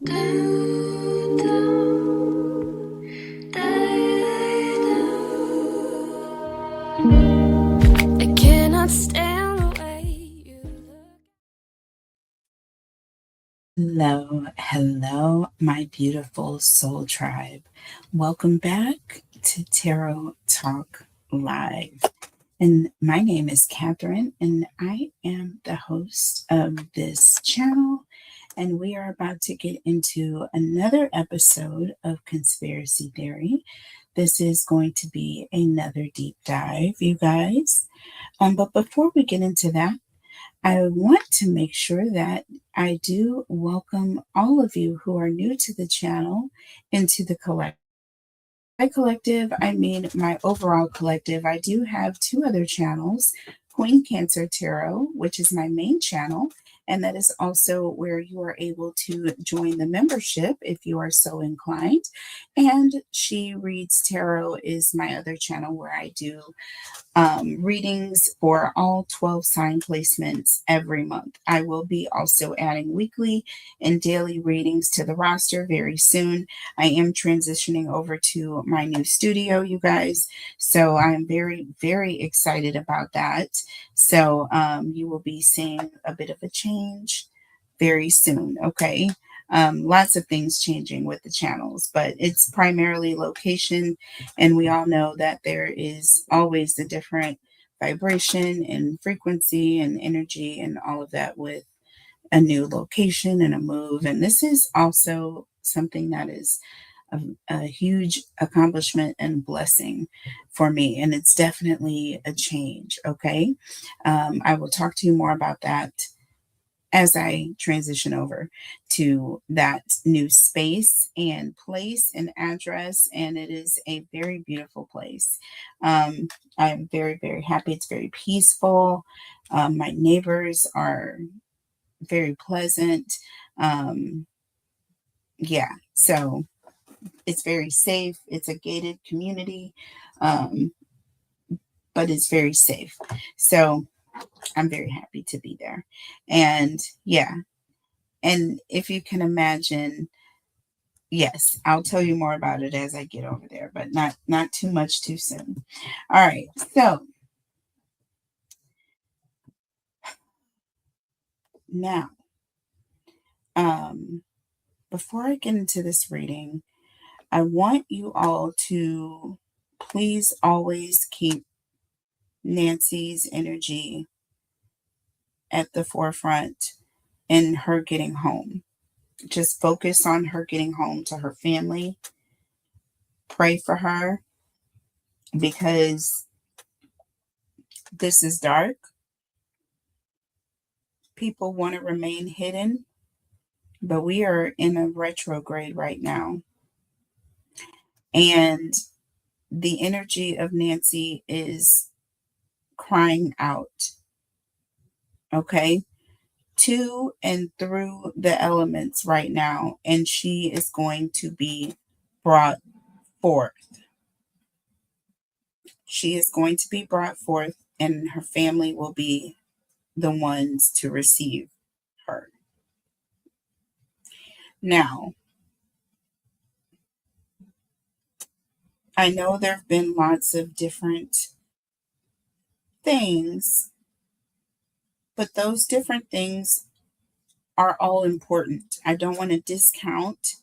I cannot stand the way you look. Hello, my beautiful soul tribe. Welcome back to Tarot Talk Live. And my name is Catherine, and I am the host of this channel. And we are about to get into another episode of Conspiracy Theory. This is going to be another deep dive, you guys. But before we get into that, I want to make sure that I do welcome all of you who are new to the channel into the collective. By collective, I mean my overall collective. I do have two other channels, Queen Cancer Tarot, which is my main channel, and that is also where you are able to join the membership if you are so inclined. And She Reads Tarot is my other channel where I do readings for all 12 sign placements every month. I will be also adding weekly and daily readings to the roster very soon. I am transitioning over to my new studio, you guys. So I'm very, very excited about that. So you will be seeing a bit of a change very soon. Okay. Lots of things changing with the channels, but it's primarily location. And we all know that there is always a different vibration and frequency and energy and all of that with a new location and a move. And this is also something that is a huge accomplishment and blessing for me. And it's definitely a change. Okay. I will talk to you more about that as I transition over to that new space and place and address. And it is a very beautiful place. I'm very, very happy. It's very peaceful. My neighbors are very pleasant. Um, yeah, so it's very safe. It's a gated community, um, but it's very safe. So I'm very happy to be there. And yeah, and if you can imagine, yes, I'll tell you more about it as I get over there, but not too much too soon. All right. So now, um, before I get into this reading, I want you all to please always keep Nancy's energy at the forefront in her getting home. Just focus on her getting home to her family. Pray for her because this is dark. People want to remain hidden, but we are in a retrograde right now. And the energy of Nancy is crying out, okay, to and through the elements right now. And she is going to be brought forth. She is going to be brought forth, and her family will be the ones to receive her. Now, I know there have been lots of different things, but those different things are all important. I don't want to discount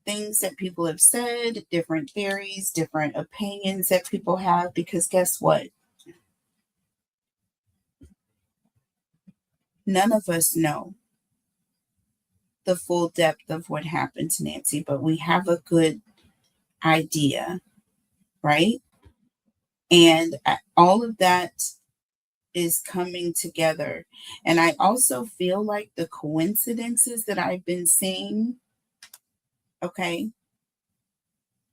things that people have said, different theories, different opinions that people have, because guess what? None of us know the full depth of what happened to Nancy, but we have a good idea, right? And all of that is coming together. And I also feel like the coincidences that I've been seeing, okay,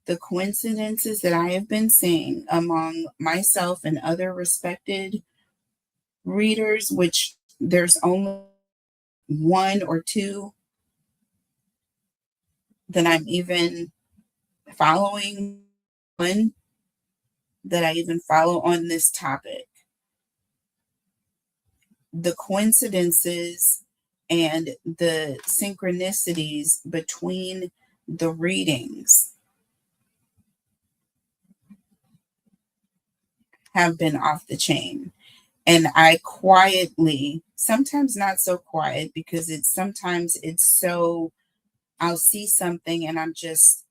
the coincidences that I have been seeing among myself and other respected readers, which there's only one or two that I'm even following, one that I even follow on this topic. The coincidences and the synchronicities between the readings have been off the chain. And I quietly, sometimes not so quiet, because sometimes it's so, I'll see something and I'm just,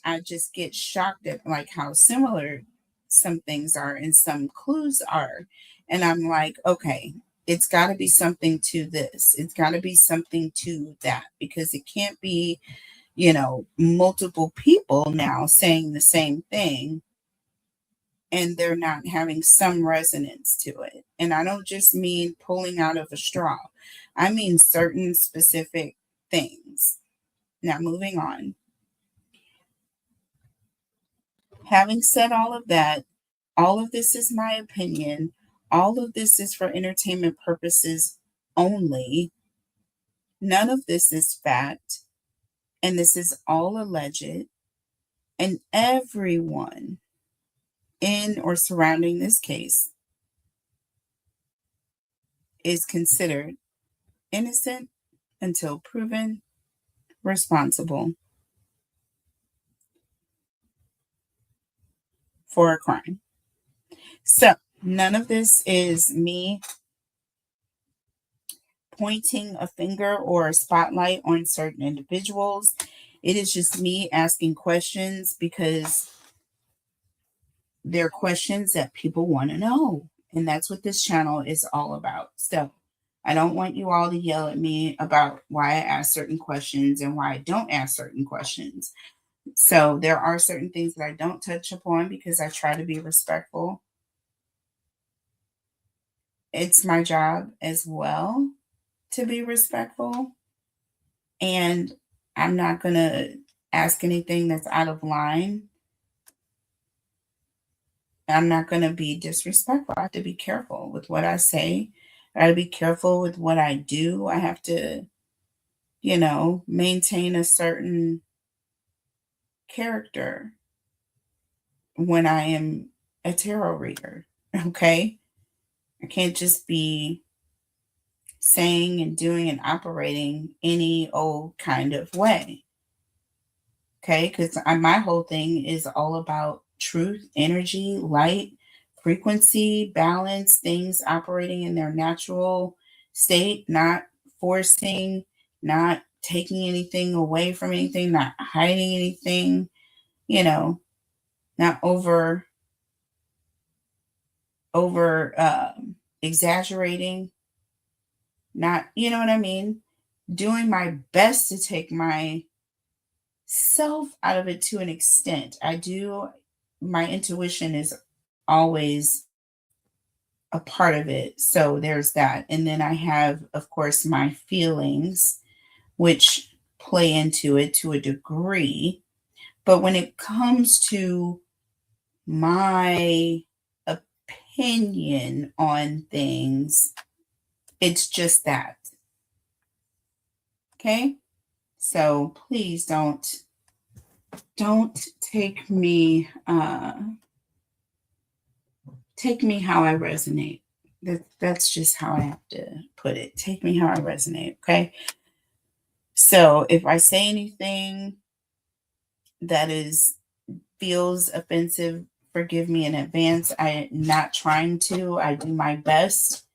I just get shocked at like how similar some things are and some clues are. And I'm like, okay, it's got to be something to this. It's got to be something to that, because it can't be, multiple people now saying the same thing and they're not having some resonance to it. And I don't just mean pulling out of a straw, I mean certain specific things. Now, moving on. Having said all of that, all of this is my opinion. All of this is for entertainment purposes only. None of this is fact. And this is all alleged. And everyone in or surrounding this case is considered innocent until proven responsible for a crime. So, none of this is me pointing a finger or a spotlight on certain individuals. It is just me asking questions because they're questions that people want to know. And that's what this channel is all about. So, I don't want you all to yell at me about why I ask certain questions and why I don't ask certain questions. So, there are certain things that I don't touch upon because I try to be respectful. It's my job as well to be respectful. And I'm not going to ask anything that's out of line. I'm not going to be disrespectful. I have to be careful with what I say. I got to be careful with what I do. I have to, maintain a certain character when I am a tarot reader. Okay. I can't just be saying and doing and operating any old kind of way. Okay, because my whole thing is all about truth, energy, light, frequency, balance, things operating in their natural state, not forcing, not taking anything away from anything, not hiding anything, you know, not over exaggerating, not, you know what I mean? Doing my best to take my self out of it to an extent. I do, my intuition is always a part of it. So there's that. And then I have, of course, my feelings, which play into it to a degree. But when it comes to my opinion on things, it's just that. Okay? So please don't take me how I resonate. That's just how I have to put it. Take me how I resonate, okay? So if I say anything that feels offensive, forgive me in advance. I'm not trying to. I do my best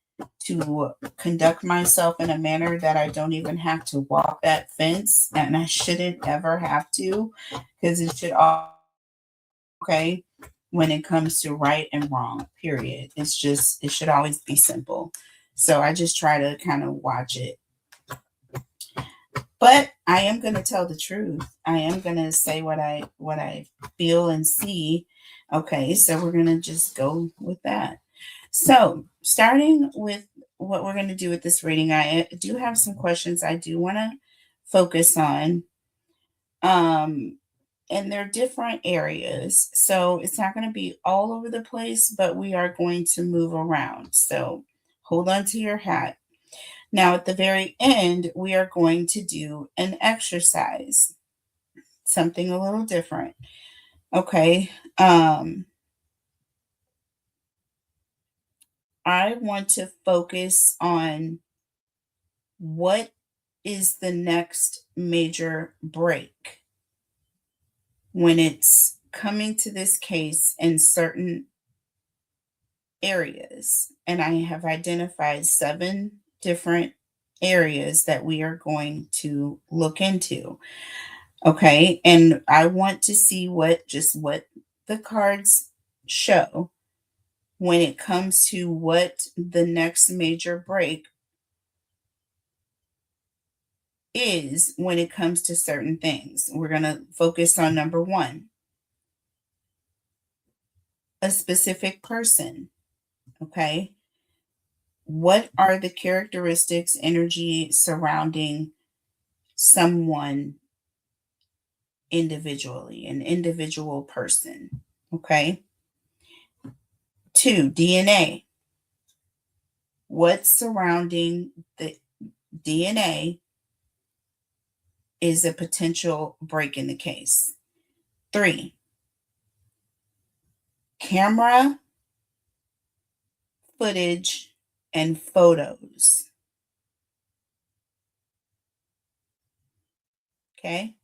to conduct myself in a manner that I don't even have to walk that fence, and I shouldn't ever have to, because it should all okay when it comes to right and wrong, period. It should always be simple. So I just try to kind of watch it. But I am going to tell the truth. I am going to say what I feel and see. Okay, so we're going to just go with that. So, starting with what we're going to do with this reading, I do have some questions I do want to focus on. And they're different areas. So it's not going to be all over the place, but we are going to move around. So hold on to your hat. Now, at the very end, we are going to do an exercise, something a little different. Okay. I want to focus on what is the next major break when it's coming to this case in certain areas. And I have identified 7 different areas that we are going to look into. Okay. And I want to see what the cards show when it comes to what the next major break is when it comes to certain things. We're going to focus on number 1, a specific person. Okay. What are the characteristics, energy surrounding someone individually, an individual person? Okay. 2, DNA. What's surrounding the DNA is a potential break in the case. 3, camera footage and photos. Okay.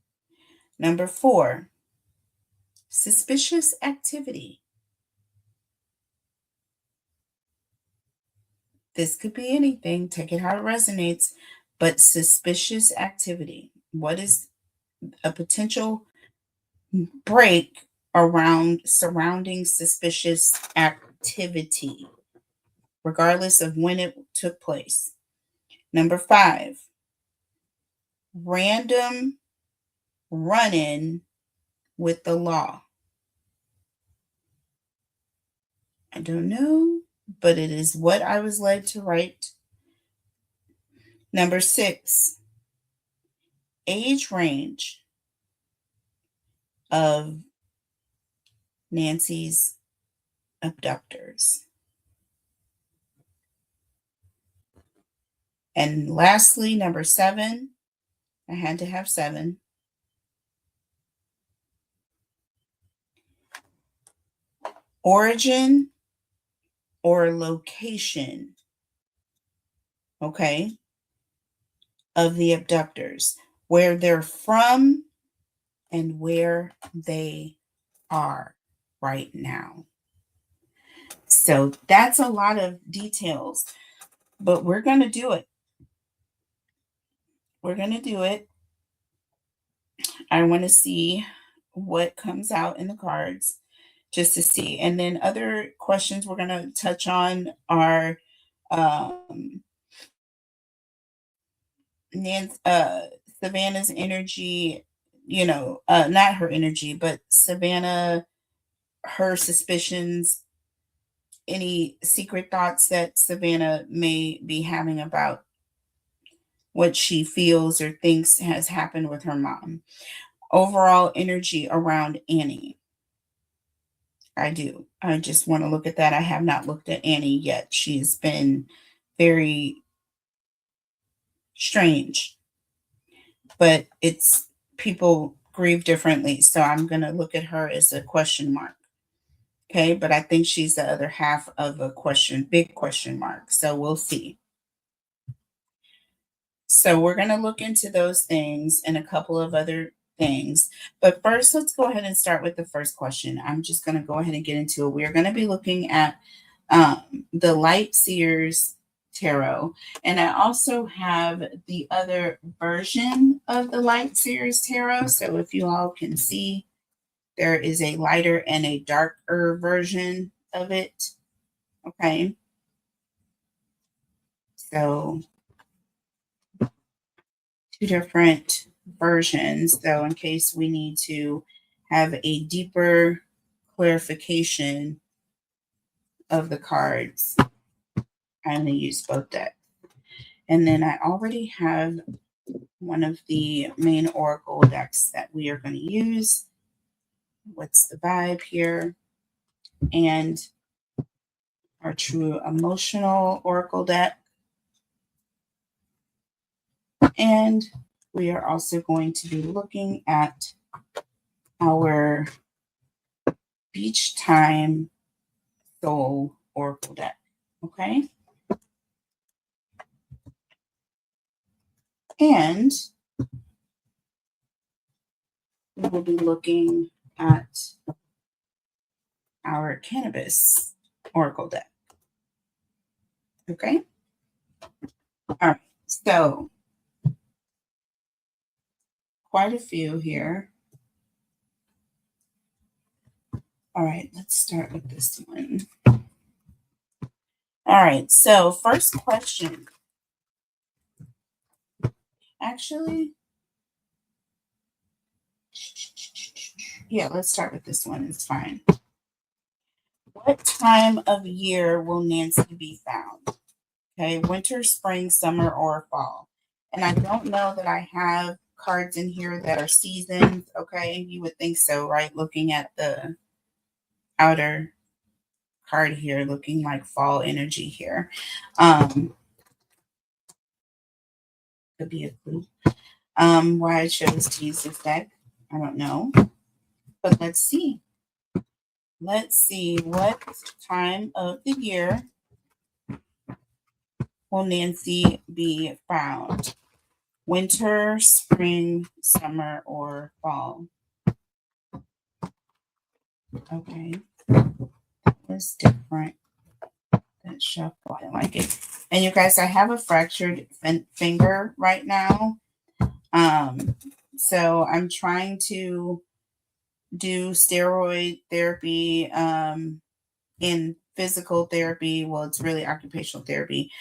Number 4, suspicious activity. This could be anything, take it how it resonates, but suspicious activity. What is a potential break around surrounding suspicious activity, regardless of when it took place? Number 5, random run in with the law. I don't know, but it is what I was led to write. Number 6, age range of Nancy's abductors. And lastly, number 7, I had to have 7. Origin or location, okay, of the abductors, where they're from and where they are right now. So that's a lot of details, but we're going to do it. We're going to do it. I want to see what comes out in the cards just to see. And then other questions we're going to touch on are Savannah's energy, not her energy, but Savannah, her suspicions, any secret thoughts that Savannah may be having about what she feels or thinks has happened with her mom. Overall energy around Annie. I do. I just want to look at that. I have not looked at Annie yet. She's been very strange, but it's people grieve differently. So I'm going to look at her as a question mark. Okay. But I think she's the other half of a big question mark. So we'll see. So we're going to look into those things and a couple of other things. But first, let's go ahead and start with the first question. I'm just going to go ahead and get into it. We're going to be looking at the Light Seers Tarot. And I also have the other version of the Light Seers Tarot. So if you all can see, there is a lighter and a darker version of it. Okay. So 2 different versions, though, in case we need to have a deeper clarification of the cards. I'm going to use both decks. And then I already have one of the main oracle decks that we are going to use. What's the vibe here? And our true emotional oracle deck. And we are also going to be looking at our beach time soul oracle deck. Okay. And we will be looking at our cannabis oracle deck. Okay. All right. So quite a few here. All right. Let's start with this one. All right. So first question. Actually, yeah, let's start with this one. It's fine. What time of year will Nancy be found? Okay, winter, spring, summer, or fall. And I don't know that I have cards in here that are seasons. Okay, you would think so, right? Looking at the outer card here, looking like fall energy here. Could be a clue. Why I chose to use this deck, I don't know. But let's see. Let's see what time of the year will Nancy be found? Winter, spring, summer, or fall? Okay, that was different. That shuffle, I like it. And you guys, I have a fractured finger right now. So I'm trying to do steroid therapy in physical therapy. Well, it's really occupational therapy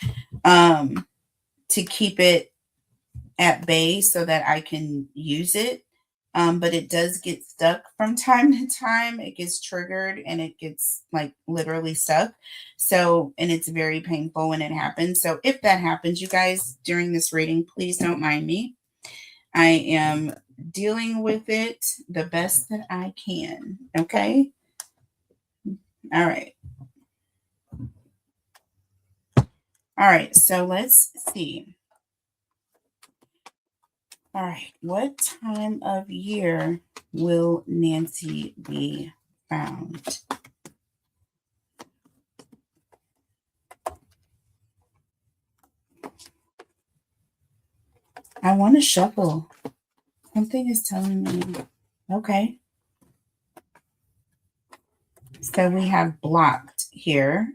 to keep it at bay so that I can use it. But it does get stuck from time to time. It gets triggered and it gets like literally stuck. So, and it's very painful when it happens. So, if that happens, you guys, during this reading, please don't mind me. I am dealing with it the best that I can. Okay. All right. All right. So, let's see. All right. What time of year will Nancy be found? I want to shuffle. Something is telling me. Okay. So we have blocked here.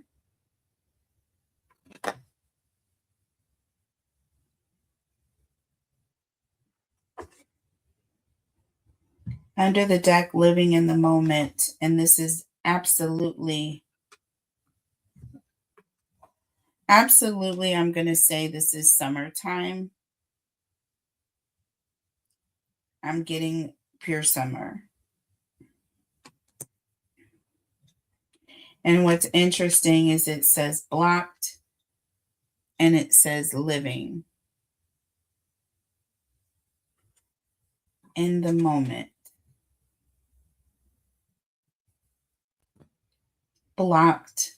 Under the deck, living in the moment. And this is absolutely, I'm going to say this is summertime. I'm getting pure summer. And what's interesting is it says blocked and it says living in the moment. Blocked.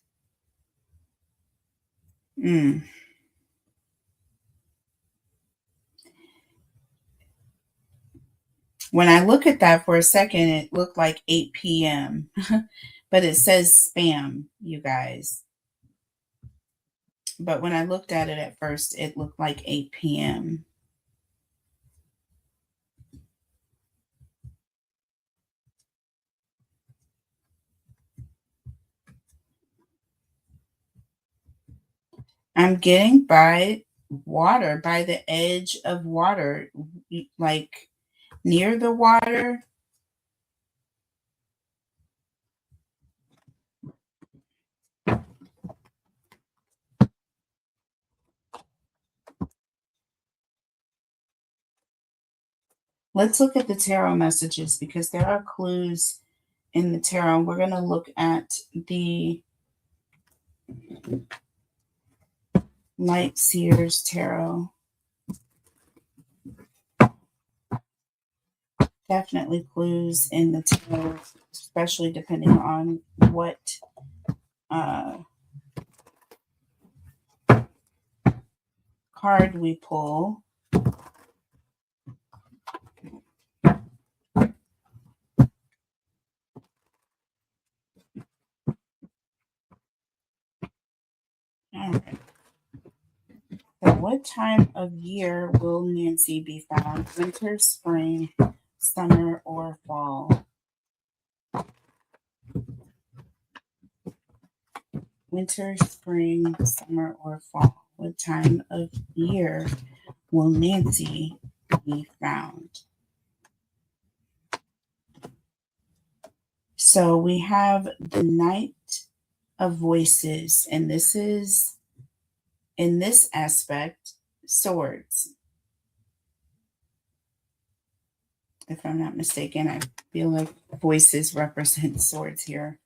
When I look at that for a second, it looked like 8 p.m. But it says spam, you guys. But when I looked at it at first, it looked like 8 p.m. I'm getting by water, by the edge of water, like near the water. Let's look at the tarot messages because there are clues in the tarot. We're going to look at the Light Seers Tarot. Definitely clues in the tarot, especially depending on what card we pull. what time of year will Nancy be found? Winter, spring, summer, or fall? Winter, spring, summer, or fall? What time of year will Nancy be found? So we have the Knight of Voices, and this is, in this aspect, swords. If I'm not mistaken, I feel like voices represent swords here.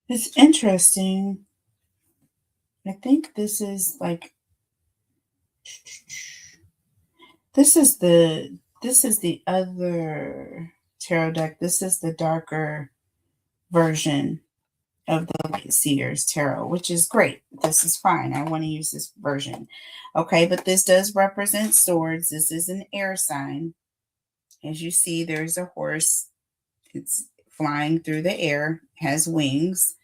It's interesting. I think this is like this is the other tarot deck. This is the darker version of the Light Seers Tarot, which is great. This is fine. I want to use this version. Okay, but this does represent swords. This is an air sign. As you see, there's a horse. It's flying through the air, has wings.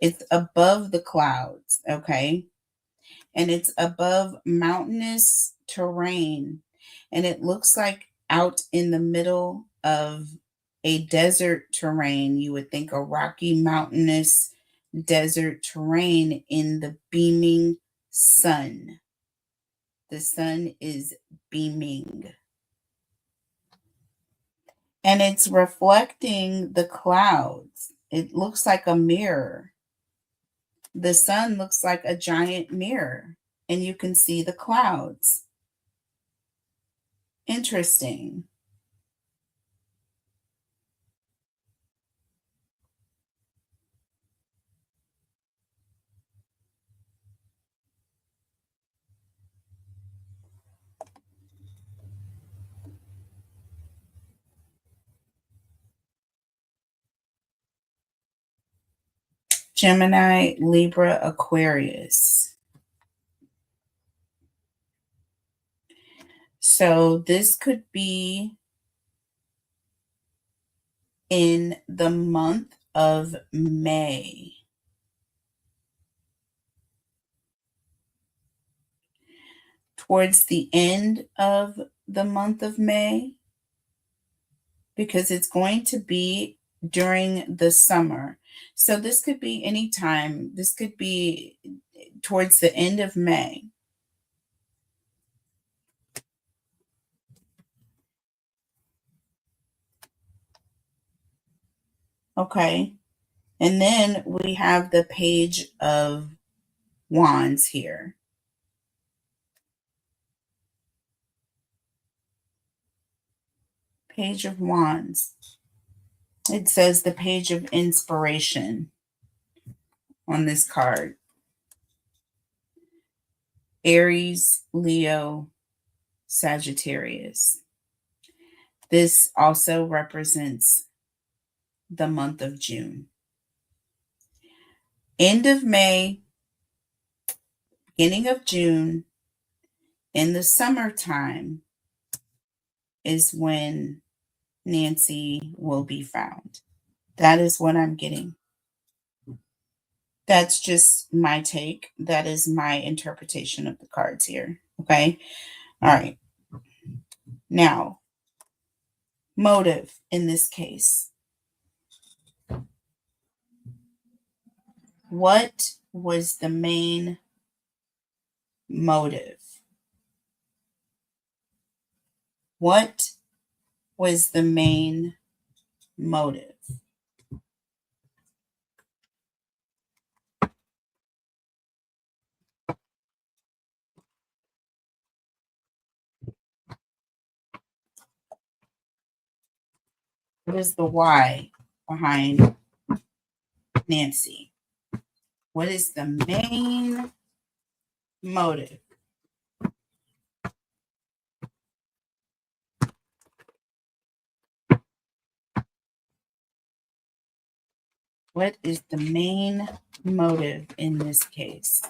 It's above the clouds, okay? And it's above mountainous terrain. And it looks like out in the middle of a desert terrain. You would think a rocky, mountainous desert terrain in the beaming sun. The sun is beaming. And it's reflecting the clouds. It looks like a mirror. The sun looks like a giant mirror, and you can see the clouds. Interesting. Gemini, Libra, Aquarius. So this could be in the month of May. Towards the end of the month of May, because it's going to be during the summer. So this could be any time. This could be towards the end of May. Okay. And then we have the Page of Wands here. Page of Wands. It says the Page of Inspiration on this card. Aries, Leo, Sagittarius. This also represents the month of June. End of May, beginning of June, in the summertime is when Nancy will be found. That is what I'm getting. That's just my take. That is my interpretation of the cards here. Okay. All right. Now, motive in this case. What was the main motive? What was the main motive? What is the why behind Nancy? What is the main motive? What is the main motive in this case?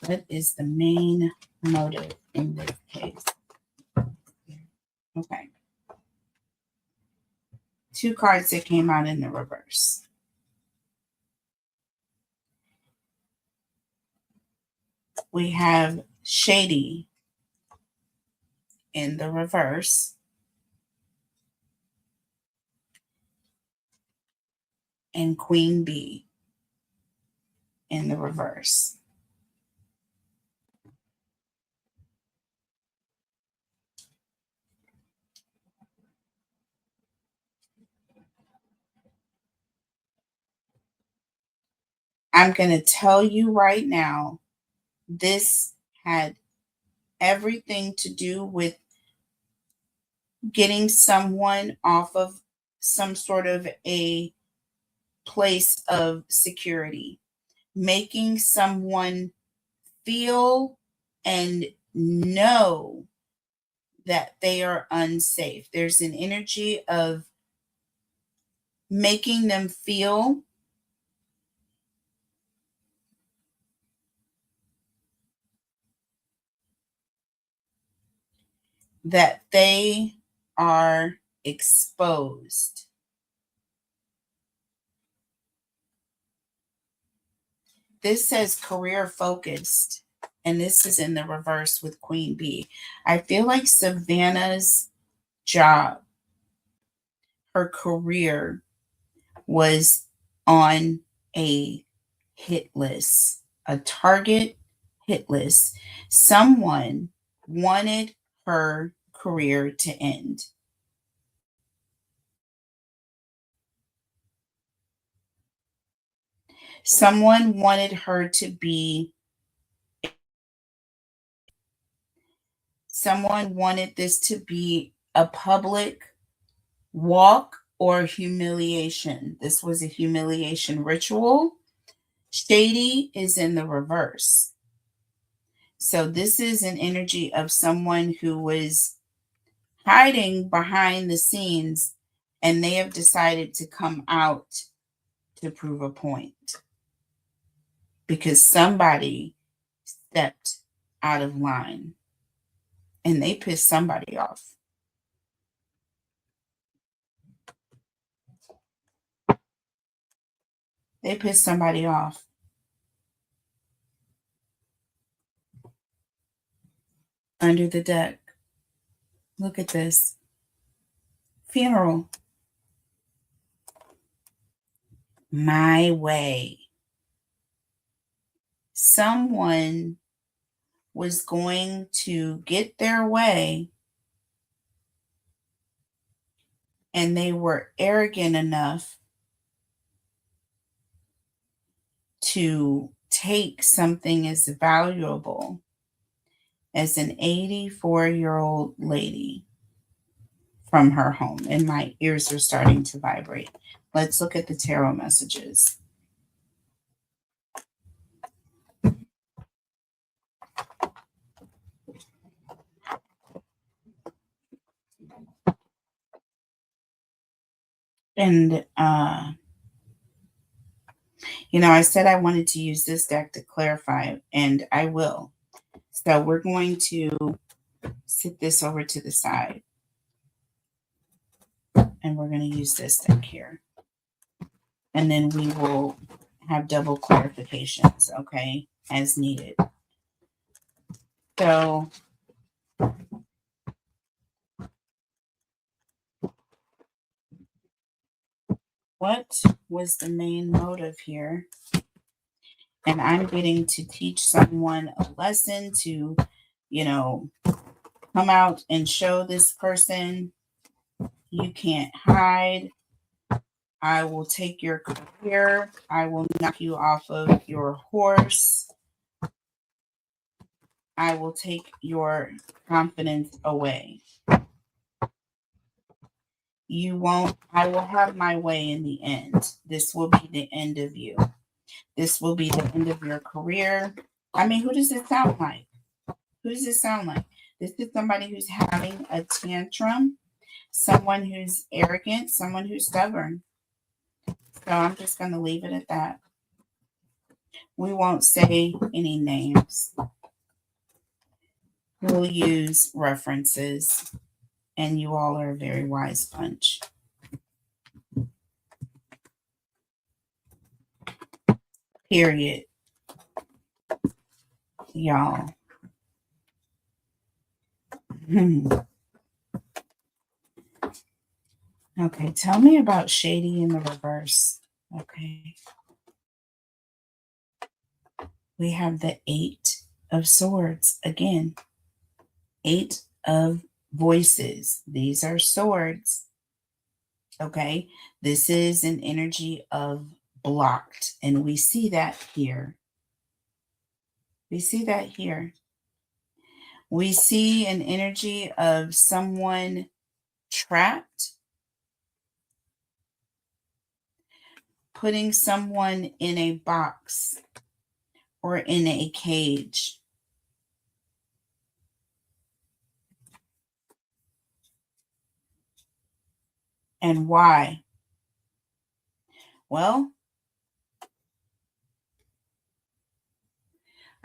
What is the main motive in this case? Okay. two cards that came out in the reverse. We have Shady in the reverse and Queen Bee in the reverse. I'm going to tell you right now, this had everything to do with getting someone off of some sort of a place of security, making someone feel and know that they are unsafe. There's an energy of making them feel that they are exposed. This says career focused, and this is in the reverse with Queen Bee. I feel like Savannah's job, her career, was on a hit list, a target hit list. Someone wanted her career to end. Someone wanted her to be, someone wanted this to be a public walk or humiliation. This was a humiliation ritual. Shady is in the reverse. So this is an energy of someone who was hiding behind the scenes and they have decided to come out to prove a point because somebody stepped out of line and they pissed somebody off. They pissed somebody off. Under the deck. Look at this. Funeral. My way. Someone was going to get their way and they were arrogant enough to take something as valuable as an 84-year-old lady from her home. And my ears are starting to vibrate. Let's look at the tarot messages. And, I said I wanted to use this deck to clarify, and I will. So we're going to sit this over to the side, and we're going to use this deck here. And then we will have double clarifications, okay, as needed. So what was the main motive here? And I'm getting to teach someone a lesson to, come out and show this person you can't hide. I will take your career. I will knock you off of your horse. I will take your confidence away. You won't, I will have my way in the end. This will be the end of you. This will be the end of your career. I mean, who does this sound like? Who does this sound like? This is somebody who's having a tantrum, someone who's arrogant, someone who's stubborn. So I'm just going to leave it at that. We won't say any names. We'll use references, and you all are a very wise bunch. Period. Y'all. Okay, tell me about shady in the reverse. Okay. We have the 8 of swords again. 8 of voices. These are swords. Okay. This is an energy of blocked. And we see that here. We see that here. We see an energy of someone trapped, putting someone in a box or in a cage. And why? Well,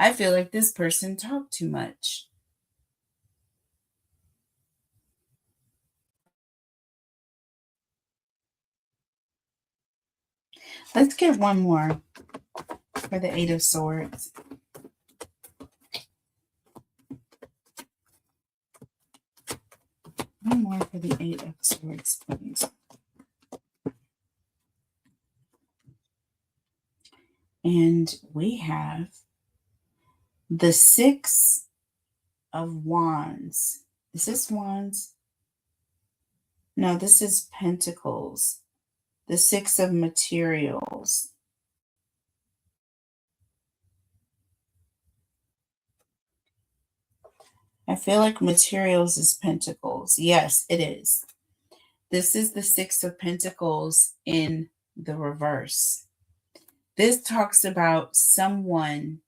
I feel like this person talked too much. Let's get one more for the 8 of Swords. One more for the 8 of Swords, please. And we have the 6 of Wands. Is this Wands? No, this is Pentacles. The 6 of Materials. I feel like Materials is Pentacles. Yes, it is. This is the 6 of Pentacles in the reverse. This talks about someone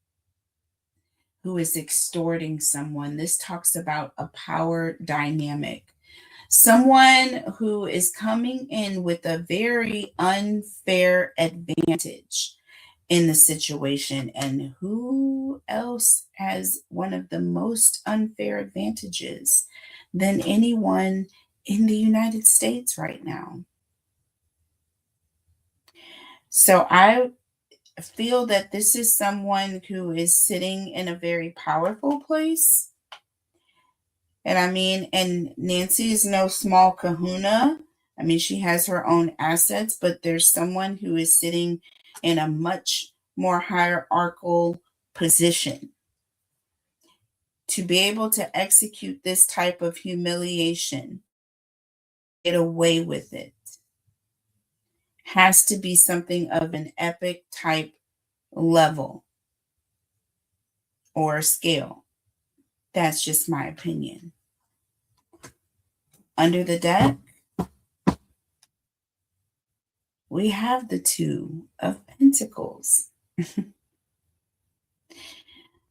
who is extorting someone. This talks about a power dynamic. Someone who is coming in with a very unfair advantage in the situation. And who else has one of the most unfair advantages than anyone in the United States right now? So I feel that this is someone who is sitting in a very powerful place. And I mean, and Nancy is no small kahuna. I mean, she has her own assets, but there's someone who is sitting in a much more hierarchical position. To be able to execute this type of humiliation, get away with it, has to be something of an epic type level or scale. That's just my opinion. Under the deck, we have the 2 of Pentacles.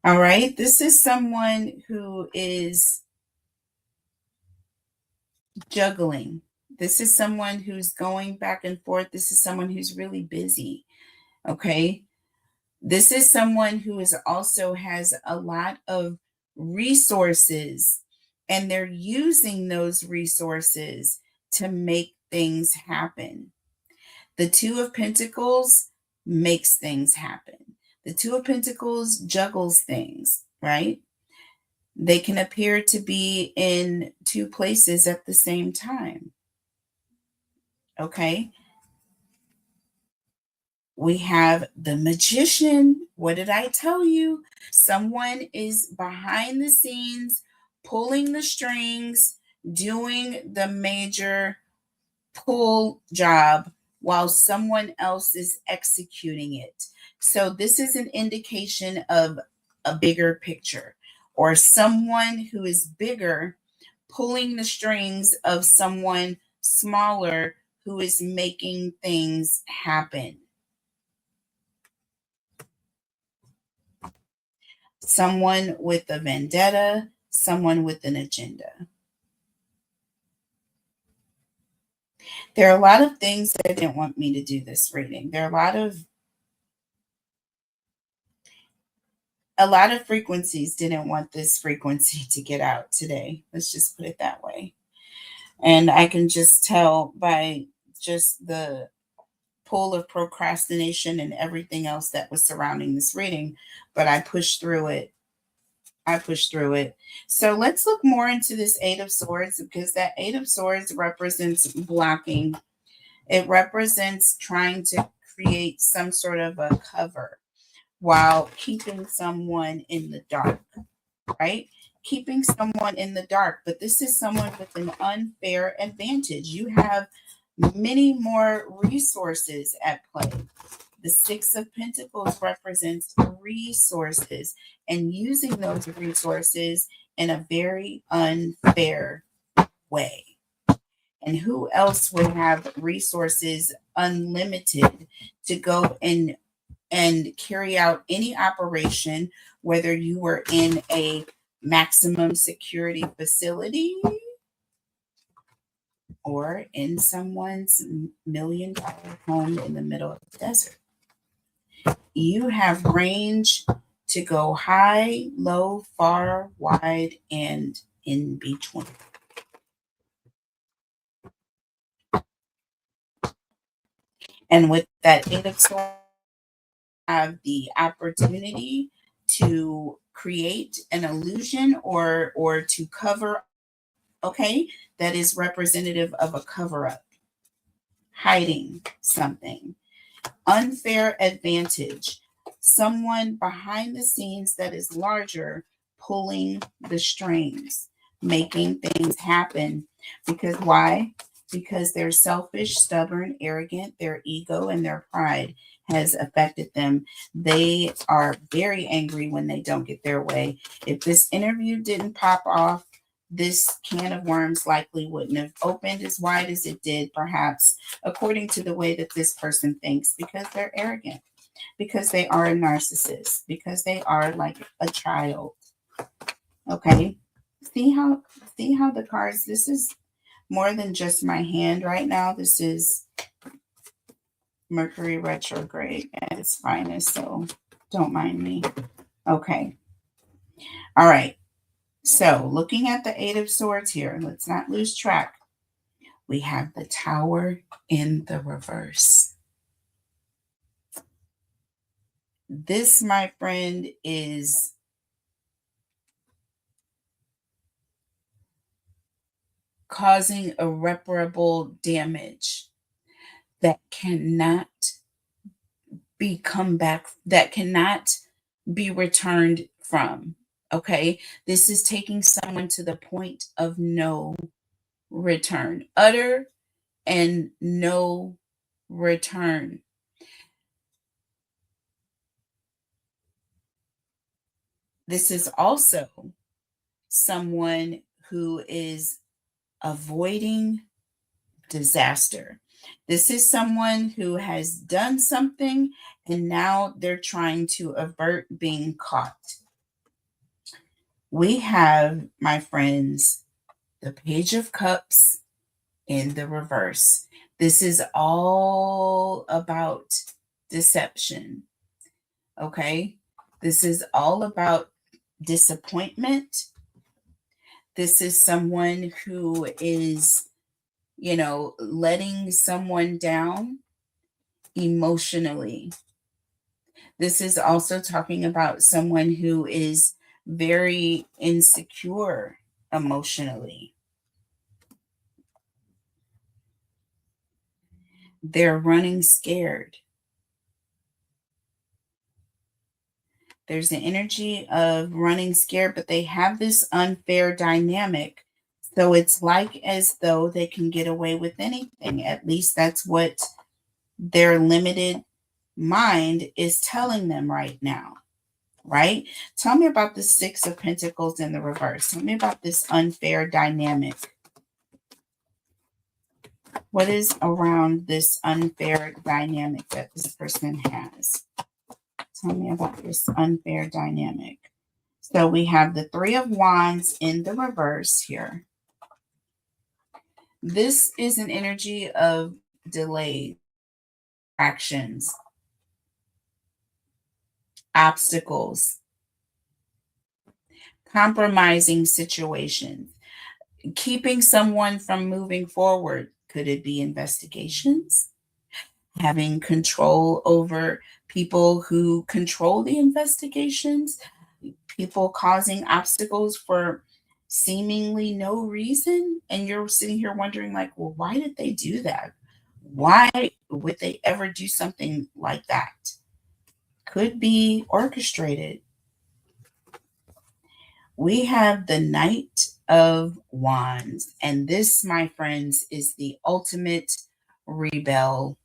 All right. This is someone who is juggling. This is someone who's going back and forth. This is someone who's really busy. Okay. This is someone who is also has a lot of resources, and they're using those resources to make things happen. The 2 of Pentacles makes things happen. The 2 of Pentacles juggles things, right? They can appear to be in 2 places at the same time. Okay. We have the Magician. What did I tell you? Someone is behind the scenes, pulling the strings, doing the major pull job while someone else is executing it. So this is an indication of a bigger picture, or someone who is bigger pulling the strings of someone smaller who is making things happen. Someone with a vendetta, someone with an agenda. There are a lot of things that didn't want me to do this reading. There are a lot of frequencies didn't want this frequency to get out today. Let's just put it that way. And I can just tell by just the pull of procrastination and everything else that was surrounding this reading, but I pushed through it. I pushed through it. So let's look more into this Eight of Swords, because that Eight of Swords represents blocking. It represents trying to create some sort of a cover while keeping someone in the dark, right? Keeping someone in the dark. But this is someone with an unfair advantage. You have many more resources at play. The Six of Pentacles represents resources and using those resources in a very unfair way. And who else would have resources unlimited to go and carry out any operation, whether you were in a maximum security facility or in someone's $1 million home in the middle of the desert? You have range to go high, low, far, wide, and in between. And with that Eight of Swords, have the opportunity to create an illusion or to cover, okay, that is representative of a cover up, hiding something. Unfair advantage, someone behind the scenes that is larger pulling the strings, making things happen. Because why? Because they're selfish, stubborn, arrogant, their ego and their pride has affected them. They are very angry when they don't get their way. If this interview didn't pop off, this can of worms likely wouldn't have opened as wide as it did, perhaps, according to the way that this person thinks, because they're arrogant, because they are a narcissist, because they are like a child. Okay. See how the cards, this is more than just my hand right now. This is Mercury retrograde at its finest, so don't mind me. Okay. All right. So looking at the Eight of Swords here, let's not lose track. We have the Tower in the reverse. This, my friend, is causing irreparable damage that cannot be come back, that cannot be returned from. Okay, this is taking someone to the point of no return, utter and no return. This is also someone who is avoiding disaster. This is someone who has done something and now they're trying to avert being caught. We have, my friends, the Page of Cups in the reverse. This is all about deception. Okay? This is all about disappointment. This is someone who is, letting someone down emotionally. This is also talking about someone who is very insecure emotionally. They're running scared. There's an energy of running scared, but they have this unfair dynamic. So it's like as though they can get away with anything. At least that's what their limited mind is telling them right now, right? Tell me about the Six of Pentacles in the reverse. Tell me about this unfair dynamic. What is around this unfair dynamic that this person has? Tell me about this unfair dynamic. So we have the Three of Wands in the reverse here. This is an energy of delay, actions, obstacles, compromising situations, keeping someone from moving forward. Could it be investigations? having control over people who control the investigations, people causing obstacles for seemingly no reason. And you're sitting here wondering, like, well, why did they do that? Why would they ever do something like that? Could be orchestrated. We have the Knight of Wands, and this, my friends, is the ultimate rebel,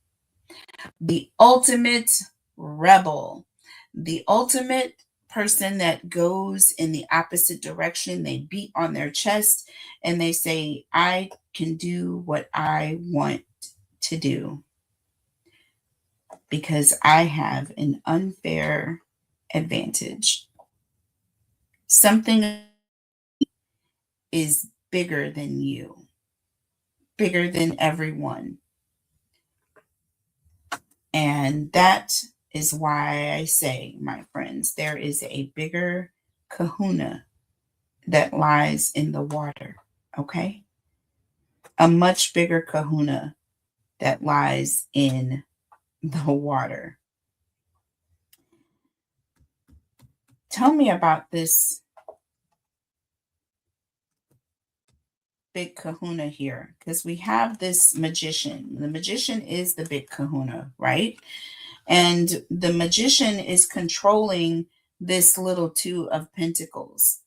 the ultimate rebel, the ultimate person that goes in the opposite direction. They beat on their chest and they say, I can do what I want to do because I have an unfair advantage. Something is bigger than you, bigger than everyone. And that is why I say, my friends, there is a bigger kahuna that lies in the water, okay? A much bigger kahuna that lies in the water. Tell me about this big kahuna here, because we have this magician. The magician is the big kahuna, right? And the magician is controlling this little two of pentacles.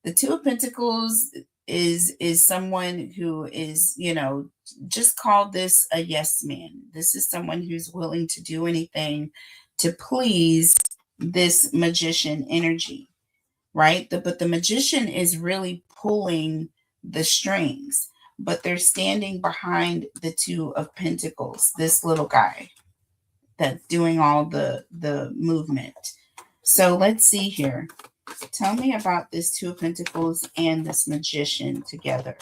The two of pentacles is someone who is, just call this a yes man. This is someone who's willing to do anything to please this magician energy, right? But the magician is really pulling the strings, but they're standing behind the two of pentacles, this little guy that's doing all the movement. So let's see here. Tell me about this two of pentacles and this magician together.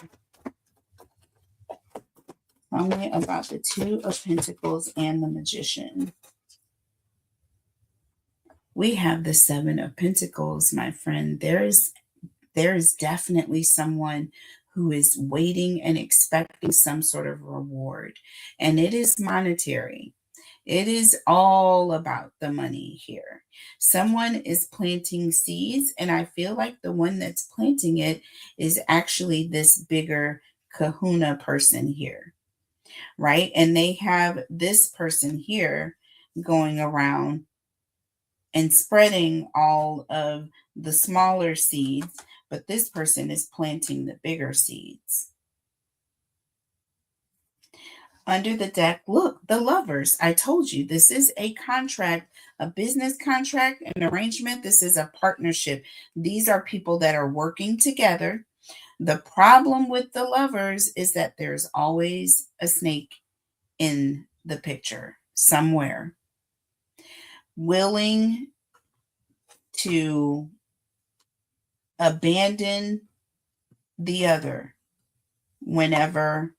Tell me about the two of pentacles and the magician. We have the seven of pentacles, my friend. There is definitely someone who is waiting and expecting some sort of reward, and it is monetary. It is all about the money here. Someone is planting seeds, and I feel like the one that's planting it is actually this bigger kahuna person here, right? And they have this person here going around and spreading all of the smaller seeds, but this person is planting the bigger seeds. Under the deck, look, the lovers. I told you this is a contract, a business contract, an arrangement. This is a partnership. These are people that are working together. The problem with the lovers is that there's always a snake in the picture somewhere, willing to abandon the other whenever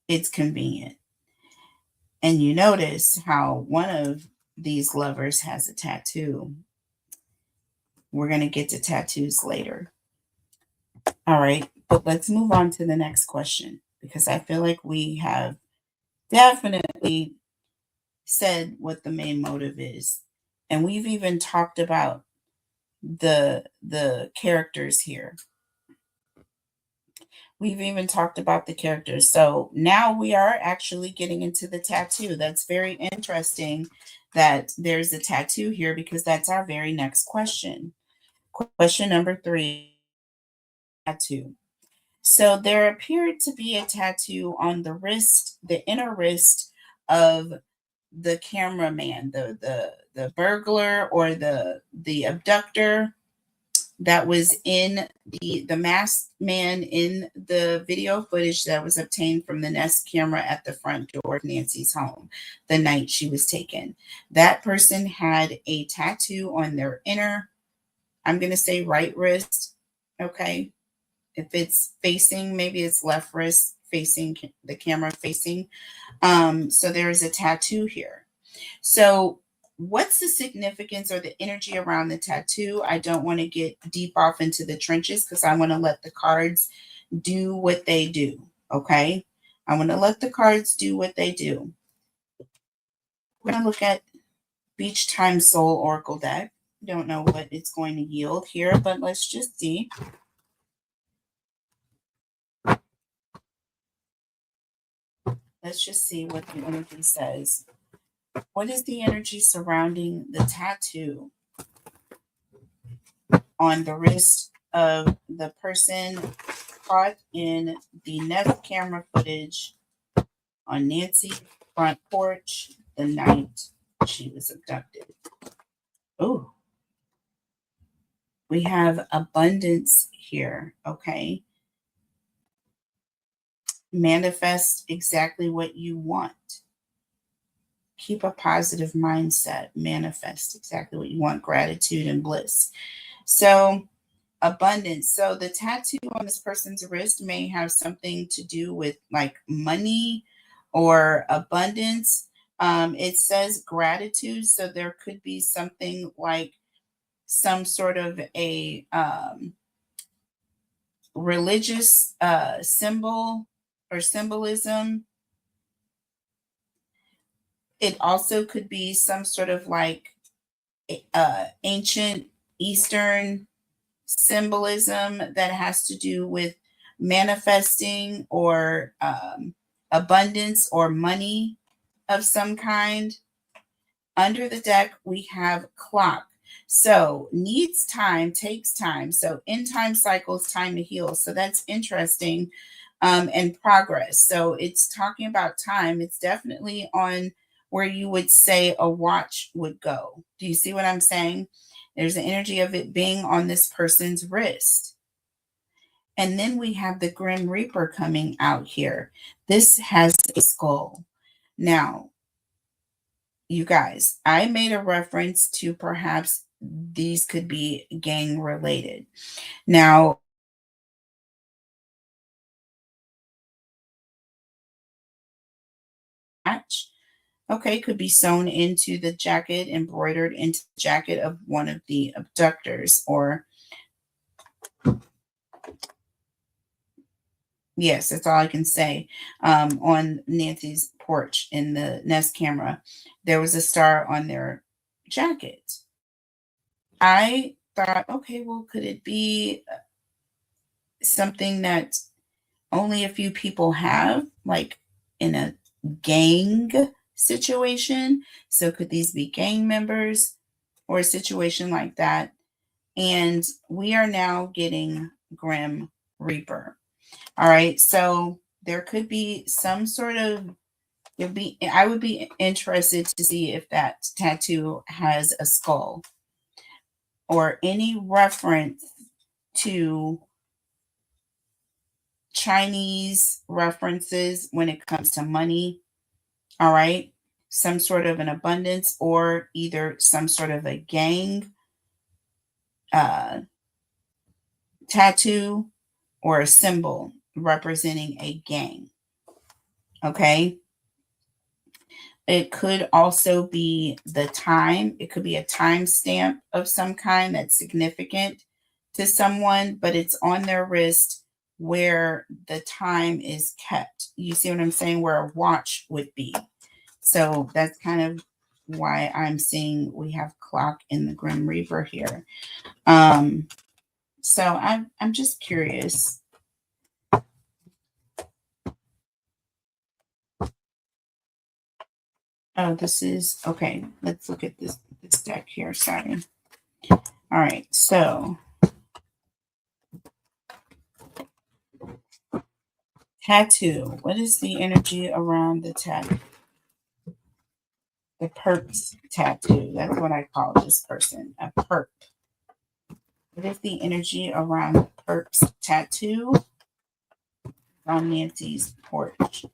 it's convenient. And you notice how one of these lovers has a tattoo. We're going to get to tattoos later. All right, but let's move on to the next question because I feel like we have definitely said what the main motive is. And we've even talked about the characters here. We've even talked about the characters. So now we are actually getting into the tattoo. That's very interesting that there's a tattoo here because that's our very next question. Question number 3, tattoo. So there appeared to be a tattoo on the wrist, the inner wrist of the cameraman, the burglar or the abductor that was in the masked man in the video footage that was obtained from the Nest camera at the front door of Nancy's home the night she was taken. That person had a tattoo on their inner, I'm going to say right wrist, okay? If it's facing, maybe it's left wrist facing the camera facing. So there is a tattoo here. So what's the significance or the energy around the tattoo? I don't want to get deep off into the trenches because I want to let the cards do what they do. Okay. I want to let the cards do what they do. We're going to look at Beach Time Soul Oracle deck. Don't know what it's going to yield here, but let's just see. Let's just see what the energy says. What is the energy surrounding the tattoo on the wrist of the person caught in the Nest camera footage on Nancy's front porch the night she was abducted? Oh, we have abundance here, okay? Manifest exactly what you want. Keep a positive mindset. Manifest exactly what you want. Gratitude and bliss. So, abundance. So, the tattoo on this person's wrist may have something to do with like money or abundance. It says gratitude. So, there could be something like some sort of a religious symbol or symbolism. It also could be some sort of like ancient Eastern symbolism that has to do with manifesting or abundance or money of some kind. Under the deck, we have clock. So needs time, takes time. So in time cycles, time to heal. So that's interesting. And progress. So it's talking about time. It's definitely on where you would say a watch would go. Do you see what I'm saying? There's the energy of it being on this person's wrist. And then we have the Grim Reaper coming out here. This has a skull. Now, you guys, I made a reference to perhaps these could be gang related. Now, okay, could be sewn into the jacket, embroidered into the jacket of one of the abductors, or yes, that's all I can say. On Nancy's porch in the Nest camera, there was a star on their jacket. I thought, okay, well, could it be something that only a few people have, like in a gang situation? So could these be gang members or a situation like that? And we are now getting Grim Reaper. All right. So there could be some sort of I would be interested to see if that tattoo has a skull or any reference to Chinese references when it comes to money. All right. Some sort of an abundance or either some sort of a gang uh, tattoo or a symbol representing a gang. Okay. It could also be the time. It could be a time stamp of some kind that's significant to someone, but it's on their wrist where the time is kept. You see what I'm saying? Where a watch would be. So that's kind of why I'm seeing we have clock in the Grim Reaper here. So I'm just curious. Oh, this is okay. Let's look at this deck here. Sorry. All right. So tattoo. What is the energy around the tattoo? The perps tattoo. That's what I call this person. A perp. What is the energy around the perps tattoo on Nancy's porch?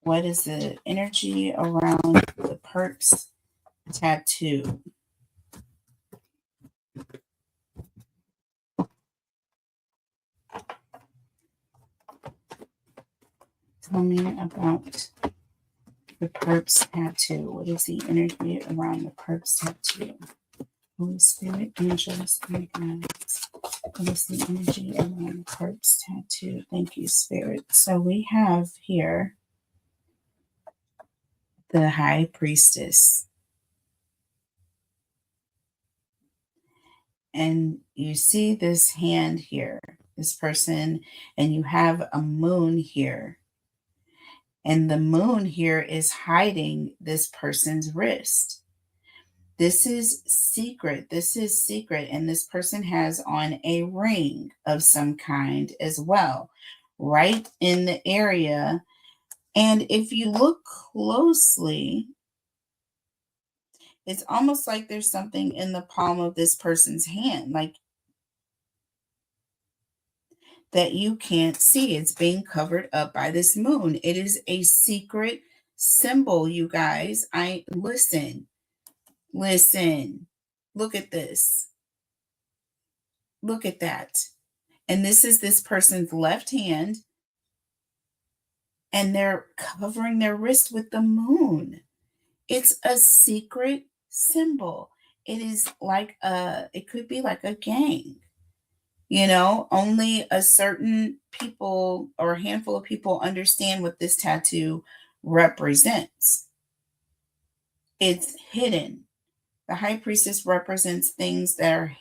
What is the energy around the perps tattoo? Tell me about the perps tattoo. What is the energy around the perps tattoo? Holy Spirit, angels, and guides. What is the energy around the perps tattoo? Thank you, Spirit. So we have here the high priestess. And you see this hand here, this person, and you have a moon here. And the moon here is hiding this person's wrist. This is secret. This is secret. And this person has on a ring of some kind as well, right in the area. And if you look closely, it's almost like there's something in the palm of this person's hand, like that you can't see. It's being covered up by this moon. It is a secret symbol, you guys. Listen. Look at this. Look at that. And this is this person's left hand, and they're covering their wrist with the moon. It's a secret symbol. It is like it could be like a gang. Only a certain people or a handful of people understand what this tattoo represents. It's hidden. The high priestess represents things that are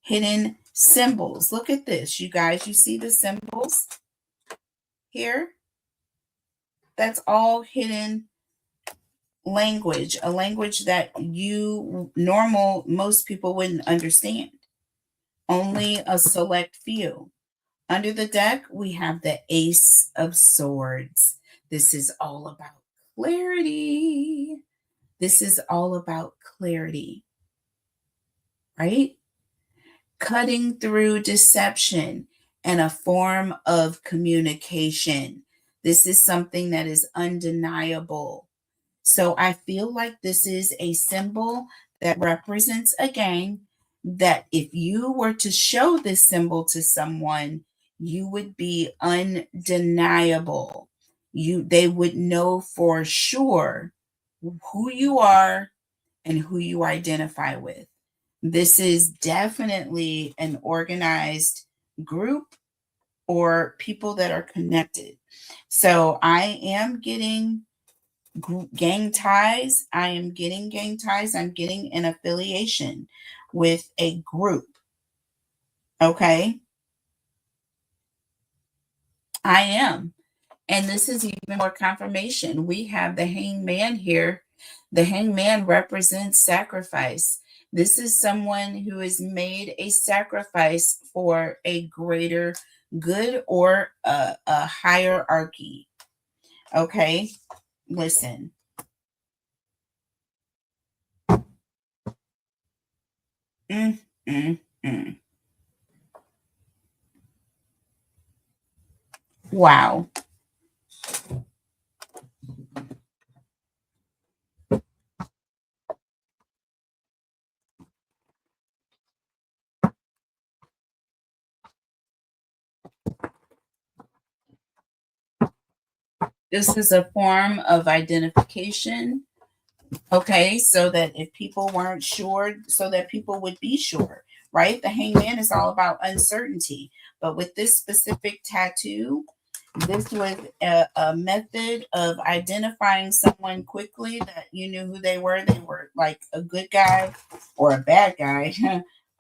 hidden symbols. Look at this, you guys. You see the symbols here? That's all hidden language, a language that most people wouldn't understand. Only a select few. Under the deck, we have the Ace of Swords. This is all about clarity. This is all about clarity, right? Cutting through deception and a form of communication. This is something that is undeniable. So I feel like this is a symbol that represents a gang, that if you were to show this symbol to someone, you would be undeniable. They would know for sure who you are and who you identify with. This is definitely an organized group or people that are connected. So I am getting gang ties. I am getting gang ties. I'm getting an affiliation with a group. Okay. I am. And this is even more confirmation. We have the hangman here. The hangman represents sacrifice. This is someone who has made a sacrifice for a greater good or a hierarchy. Okay. Listen. Mm, mm, mm. Wow. This is a form of identification. Okay, so that if people weren't sure, so that people would be sure, right? The hangman is all about uncertainty. But with this specific tattoo, this was a method of identifying someone quickly that you knew who they were. They were like a good guy or a bad guy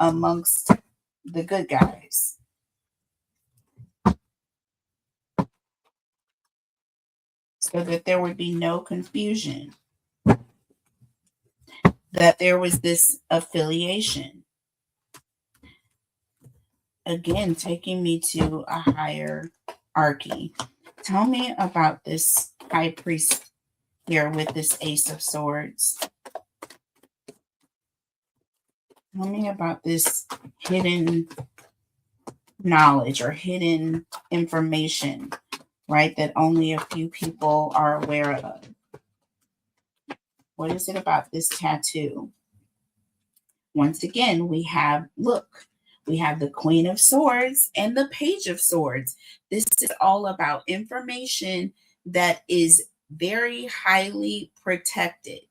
amongst the good guys. So that there would be no confusion, that there was this affiliation. Again, taking me to a hierarchy. Tell me about this high priest here with this Ace of Swords. Tell me about this hidden knowledge or hidden information, right? That only a few people are aware of. What is it about this tattoo? Once again, we have the Queen of Swords and the Page of Swords. This is all about information that is very highly protected,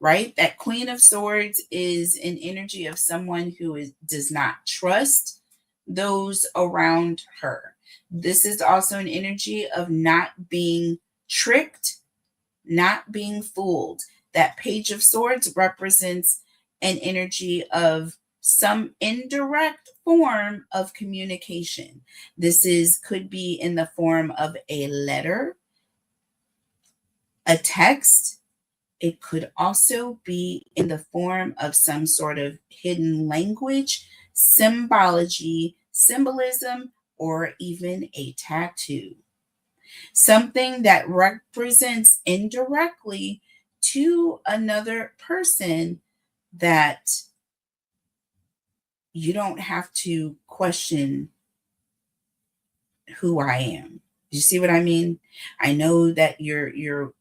right? That Queen of Swords is an energy of someone who does not trust those around her. This is also an energy of not being tricked not being fooled. That Page of Swords represents an energy of some indirect form of communication. This is could be in the form of a letter, a text. It could also be in the form of some sort of hidden language, symbology, symbolism, or even a tattoo. Something that represents indirectly to another person that you don't have to question who I am. You see what I mean? I know that you're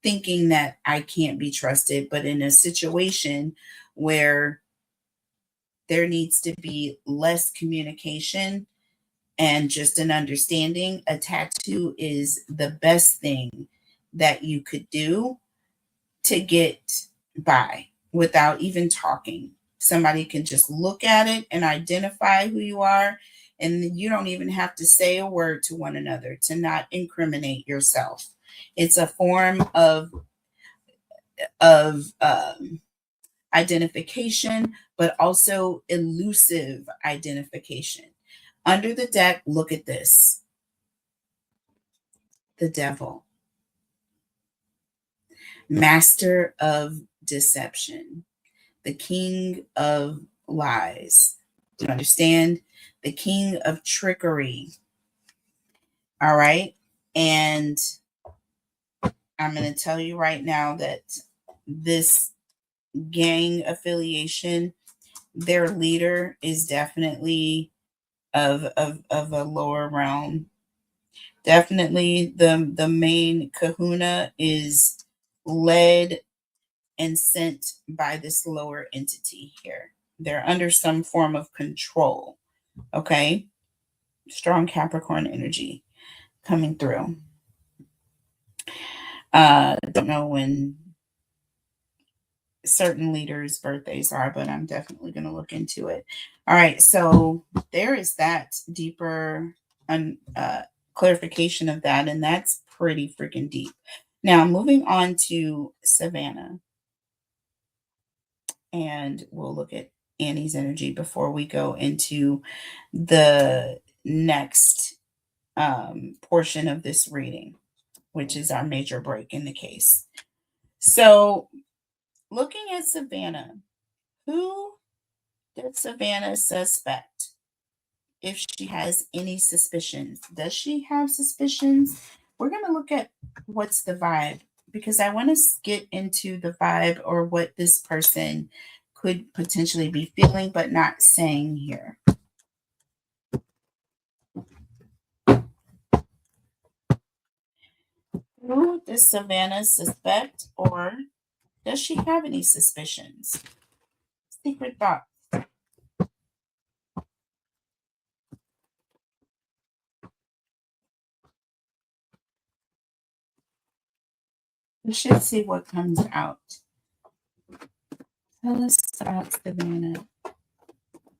thinking that I can't be trusted, but in a situation where there needs to be less communication and just an understanding, a tattoo is the best thing that you could do to get by without even talking. Somebody can just look at it and identify who you are, and you don't even have to say a word to one another to not incriminate yourself. It's a form of identification, but also elusive identification. Under the deck, look at this: the devil, master of deception, the king of lies. Do you understand? The king of trickery. All right. And I'm going to tell you right now that this gang affiliation, their leader is definitely of a lower realm. Definitely the main kahuna is led and sent by this lower entity here. They're under some form of control. Okay. Strong Capricorn energy coming through. Don't know when certain leaders' birthdays are, but I'm definitely going to look into it. All right. So there is that deeper clarification of that. And that's pretty freaking deep. Now, moving on to Savannah. And we'll look at Annie's energy before we go into the next portion of this reading, which is our major break in the case. So, looking at Savannah, who does Savannah suspect? If she has any suspicions, does she have suspicions? We're going to look at what's the vibe, because I want to get into the vibe or what this person could potentially be feeling but not saying here. Who does Savannah suspect, or does she have any suspicions? Secret thought. We should see what comes out. Tell us about Savannah.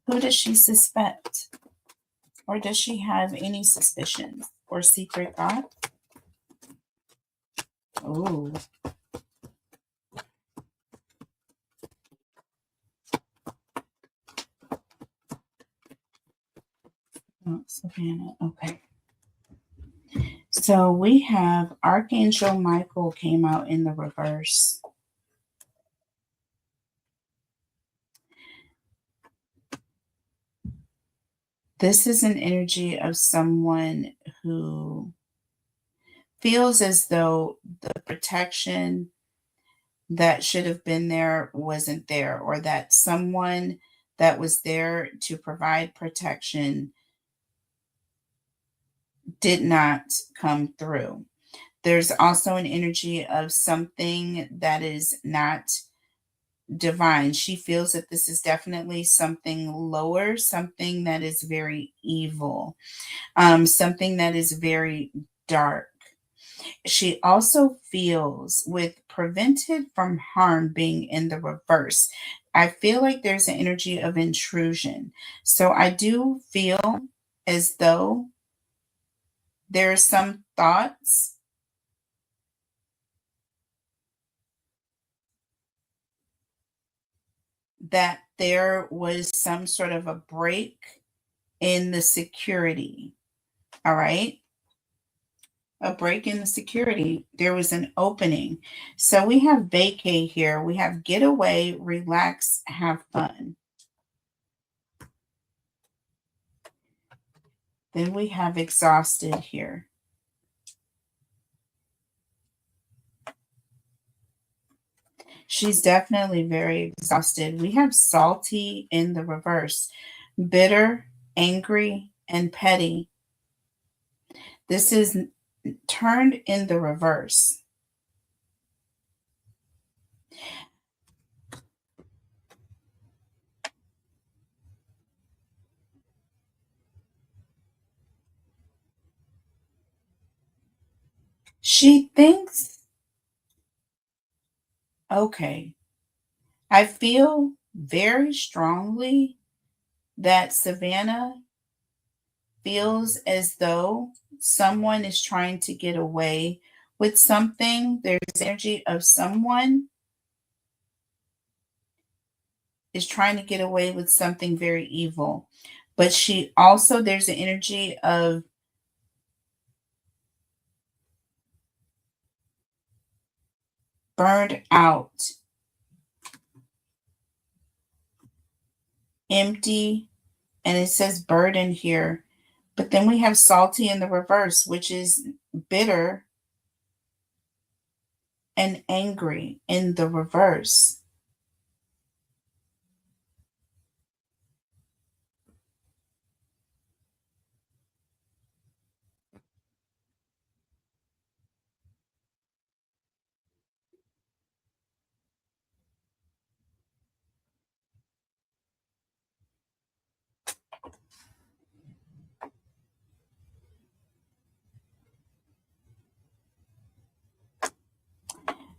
Who does she suspect? Or does she have any suspicions or secret thought? Oh, Savannah. Okay. So we have Archangel Michael came out in the reverse. This is an energy of someone who feels as though the protection that should have been there wasn't there, or that someone that was there to provide protection did not come through. There's also an energy of something that is not divine. She feels that this is definitely something lower, something that is very evil, something that is very dark. She also feels, with prevented from harm being in the reverse, I feel like there's an energy of intrusion. So I do feel as though there are some thoughts that there was some sort of a break in the security. All right. A break in the security. There was an opening. So we have vacay here. We have get away, relax, have fun. Then we have exhausted here. She's definitely very exhausted. We have salty in the reverse, bitter, angry, and petty. This is turned in the reverse. She thinks, okay, I feel very strongly that Savannah feels as though someone is trying to get away with something. There's energy of someone is trying to get away with something very evil. But she also, there's an energy of burned out, empty, and it says burden here. But then we have salty in the reverse, which is bitter and angry in the reverse.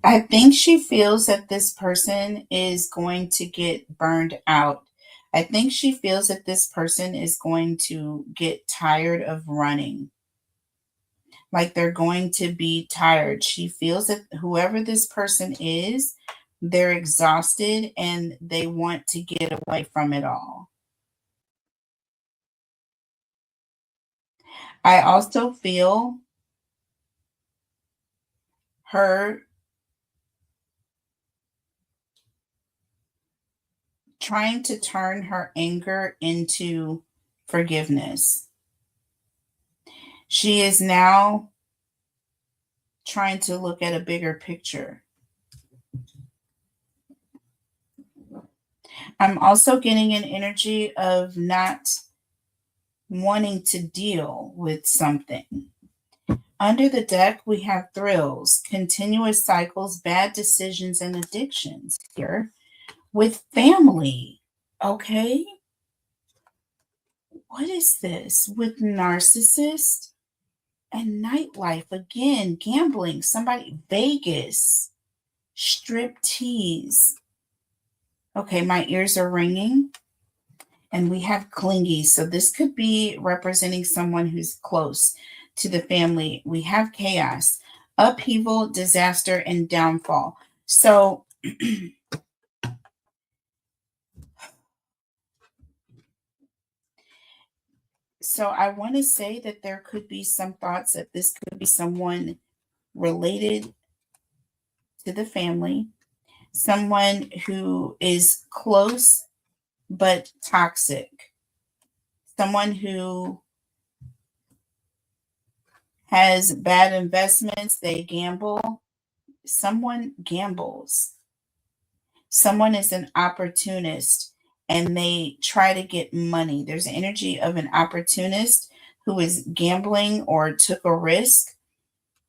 I think she feels that this person is going to get burned out. I think she feels that this person is going to get tired of running. Like they're going to be tired. She feels that whoever this person is, they're exhausted and they want to get away from it all. I also feel her trying to turn her anger into forgiveness. She is now trying to look at a bigger picture. I'm also getting an energy of not wanting to deal with something. Under the deck, we have thrills, continuous cycles, bad decisions, and addictions here with family. Okay. What is this? With narcissist and nightlife again, gambling, somebody, Vegas, strip tease. Okay, my ears are ringing. And we have clingy. So this could be representing someone who's close to the family. We have chaos, upheaval, disaster, and downfall. So I want to say that there could be some thoughts that this could be someone related to the family, someone who is close but toxic, someone who has bad investments, they gamble, someone gambles. Someone is an opportunist and they try to get money. There's an energy of an opportunist who is gambling or took a risk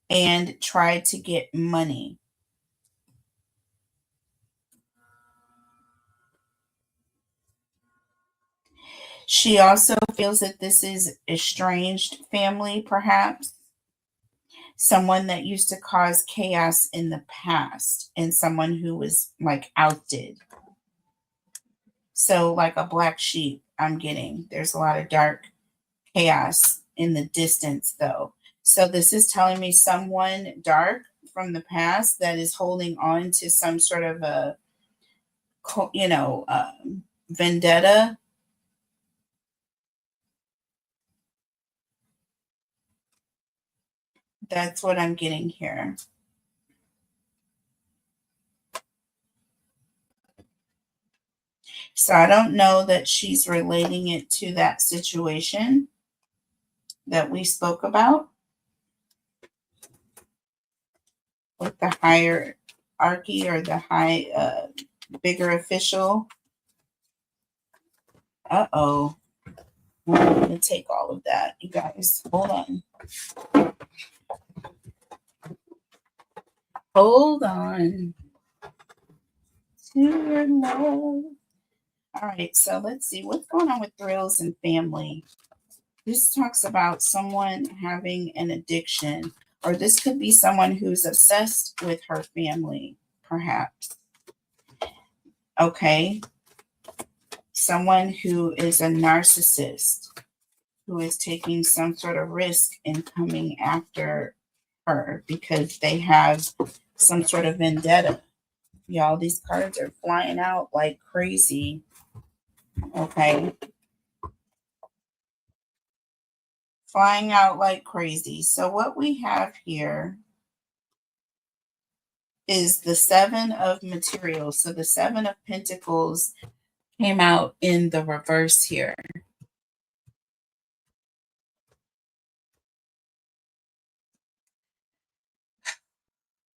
and tried to get money. She also feels that this is estranged family, perhaps someone that used to cause chaos in the past and someone who was like outed. So, like a black sheep, I'm getting there's a lot of dark chaos in the distance, though. So, this is telling me someone dark from the past that is holding on to some sort of a vendetta. That's what I'm getting here. So I don't know that she's relating it to that situation that we spoke about with the hierarchy or the bigger official. Uh-oh. I'm going to take all of that, you guys. Hold on. Hold on to your love. All right, so let's see what's going on with thrills and family. This talks about someone having an addiction, or this could be someone who's obsessed with her family, perhaps. Okay, someone who is a narcissist, who is taking some sort of risk in coming after her because they have some sort of vendetta. Y'all, these cards are flying out like crazy. Okay. Flying out like crazy. So what we have here is the Seven of Materials. So the Seven of Pentacles came out in the reverse here.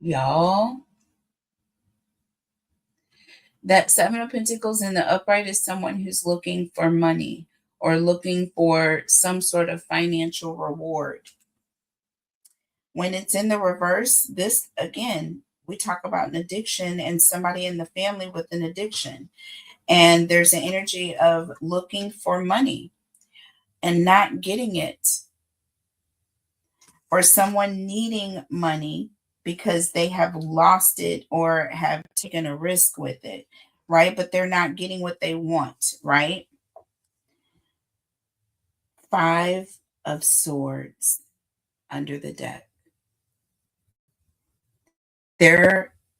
Y'all, that Seven of Pentacles in the upright is someone who's looking for money or looking for some sort of financial reward. When it's in the reverse, this again, we talk about an addiction and somebody in the family with an addiction. And there's an energy of looking for money and not getting it, or someone needing money because they have lost it or have taken a risk with it, right? But they're not getting what they want, right? Five of Swords under the deck.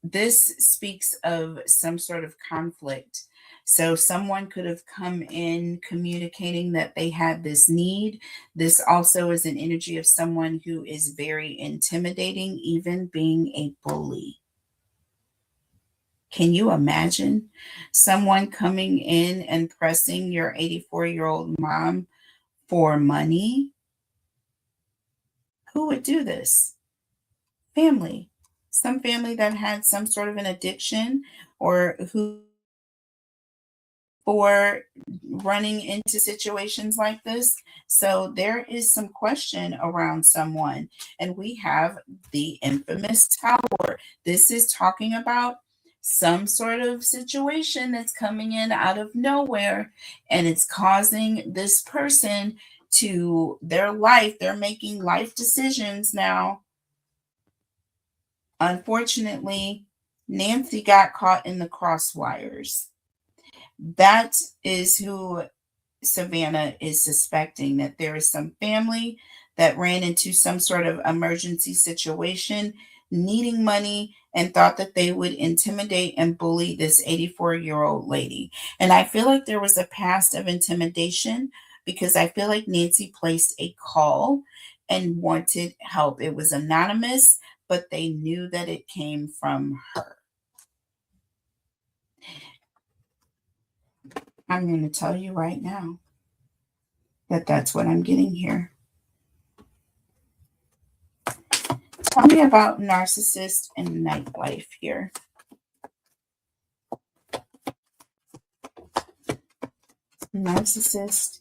This speaks of some sort of conflict. So someone could have come in communicating that they had this need. This also is an energy of someone who is very intimidating, even being a bully. Can you imagine someone coming in and pressing your 84-year-old mom for money? Who would do this? Family. Some family that had some sort of an addiction, or who for running into situations like this. So there is some question around someone. And we have the infamous Tower. This is talking about some sort of situation that's coming in out of nowhere, and it's causing this person to their life. They're making life decisions now. Unfortunately, Nancy got caught in the crosswires. That is who Savannah is suspecting, that there is some family that ran into some sort of emergency situation, needing money, and thought that they would intimidate and bully this 84-year-old lady. And I feel like there was a past of intimidation because I feel like Nancy placed a call and wanted help. It was anonymous, but they knew that it came from her. I'm going to tell you right now that that's what I'm getting here. Tell me about narcissist and nightlife here. Narcissist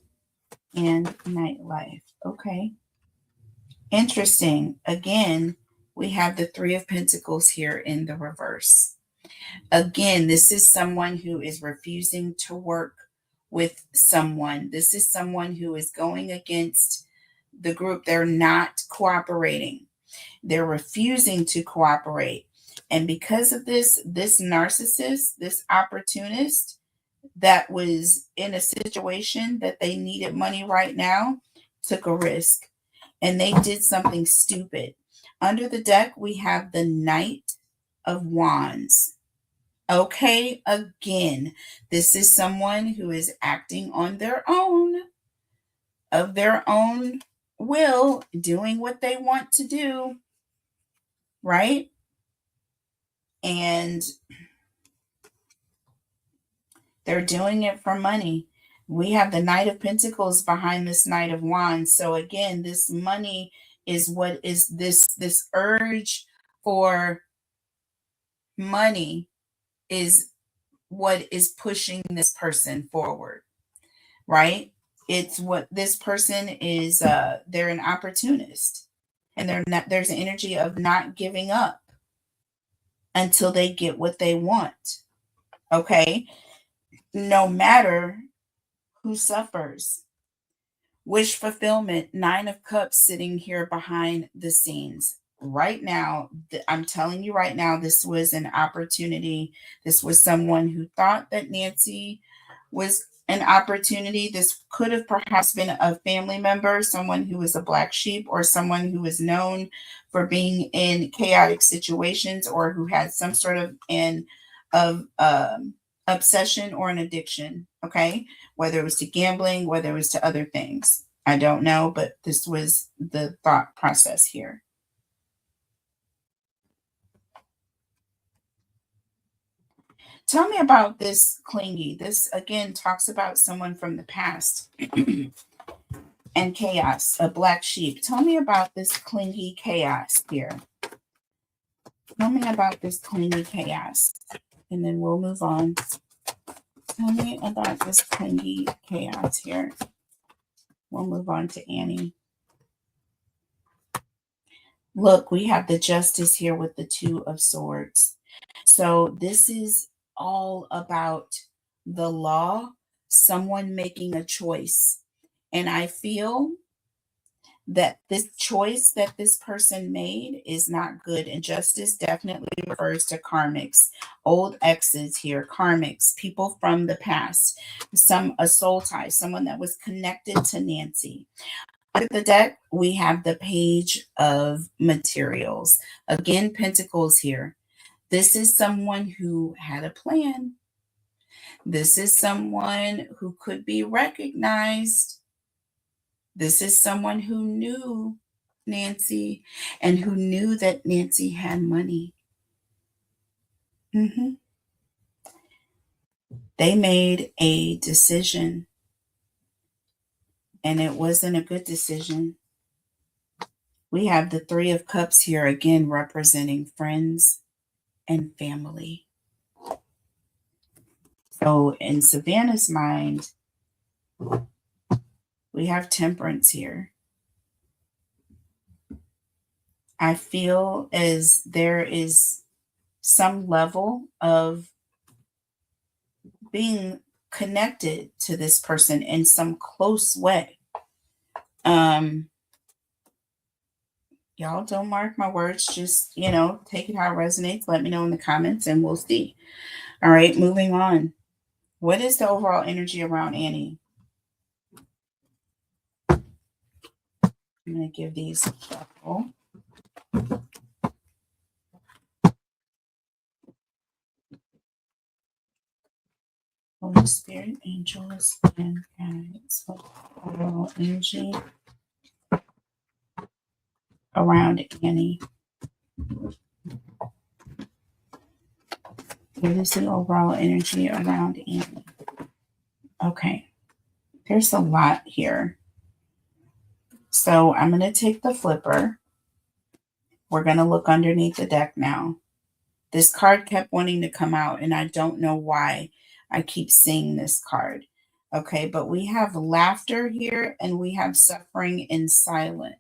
and nightlife. Okay. Interesting. Again, we have the Three of Pentacles here in the reverse. Again, this is someone who is refusing to work with someone. This is someone who is going against the group. They're not cooperating. They're refusing to cooperate. And because of this narcissist, this opportunist that was in a situation that they needed money right now, took a risk and they did something stupid. Under the deck, we have the Knight of Wands. Okay, again, this is someone who is acting on their own, of their own will, doing what they want to do, right? And they're doing it for money. We have the Knight of Pentacles behind this Knight of Wands. So again, this money is what is this urge for money is what is pushing this person forward, right? It's what this person is they're an opportunist, and they're not, there's an energy of not giving up until they get what they want. Okay? No matter who suffers. Wish fulfillment, Nine of Cups sitting here behind the scenes. Right now, I'm telling you right now, this was an opportunity. This was someone who thought that Nancy was an opportunity. This could have perhaps been a family member, someone who was a black sheep, or someone who was known for being in chaotic situations, or who had some sort of obsession or an addiction. Okay, whether it was to gambling, whether it was to other things. I don't know, but this was the thought process here. Tell me about this clingy. This again talks about someone from the past and chaos, a black sheep. Tell me about this clingy chaos here. Tell me about this clingy chaos, and then we'll move on. Tell me about this clingy chaos here. We'll move on to Annie. Look, we have the Justice here with the Two of Swords. So this is all about the law, someone making a choice. And I feel that this choice that this person made is not good. And justice definitely refers to karmics, old exes here, karmics, people from the past, a soul tie, someone that was connected to Nancy. Under the deck, we have the Page of Materials. Again, Pentacles here. This is someone who had a plan. This is someone who could be recognized. This is someone who knew Nancy and who knew that Nancy had money. Mhm. They made a decision, and it wasn't a good decision. We have the Three of Cups here again representing friends and family. So in Savannah's mind, we have Temperance here. I feel as there is some level of being connected to this person in some close way. Y'all don't mark my words, just, take it how it resonates. Let me know in the comments and we'll see. All right, moving on. What is the overall energy around Annie? I'm going to give these a shuffle. Holy Spirit, angels, and guides. Overall energy around Annie. What is the overall energy around Annie? Okay, there's a lot here. So I'm going to take the flipper. We're going to look underneath the deck now. This card kept wanting to come out, and I don't know why I keep seeing this card. Okay, but we have laughter here, and we have suffering in silence.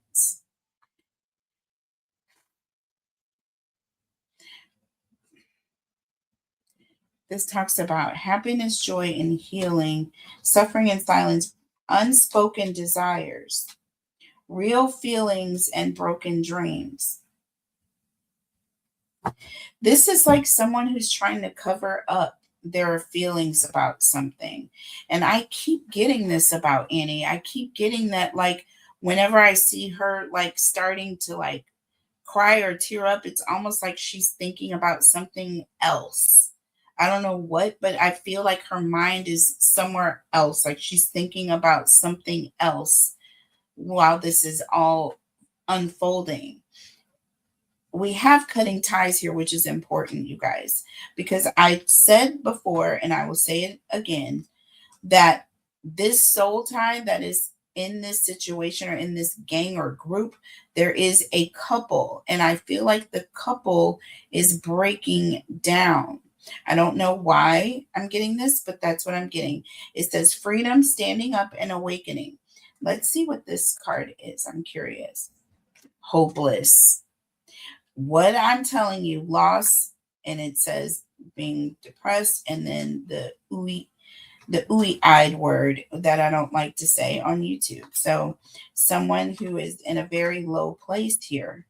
This talks about happiness, joy, and healing, suffering in silence, unspoken desires, real feelings, and broken dreams. This is like someone who's trying to cover up their feelings about something. And I keep getting this about Annie. I keep getting that, like, whenever I see her, like, starting to, like, cry or tear up, it's almost like she's thinking about something else. I don't know what, but I feel like her mind is somewhere else. Like she's thinking about something else while this is all unfolding. We have cutting ties here, which is important, you guys, because I said before, and I will say it again, that this soul tie that is in this situation or in this gang or group, there is a couple, and I feel like the couple is breaking down. I don't know why I'm getting this, but that's what I'm getting. It says freedom, standing up, and awakening. Let's see what this card is. I'm curious. Hopeless. What I'm telling you, loss, and it says being depressed, and then the ooey-eyed word that I don't like to say on YouTube. So someone who is in a very low place here,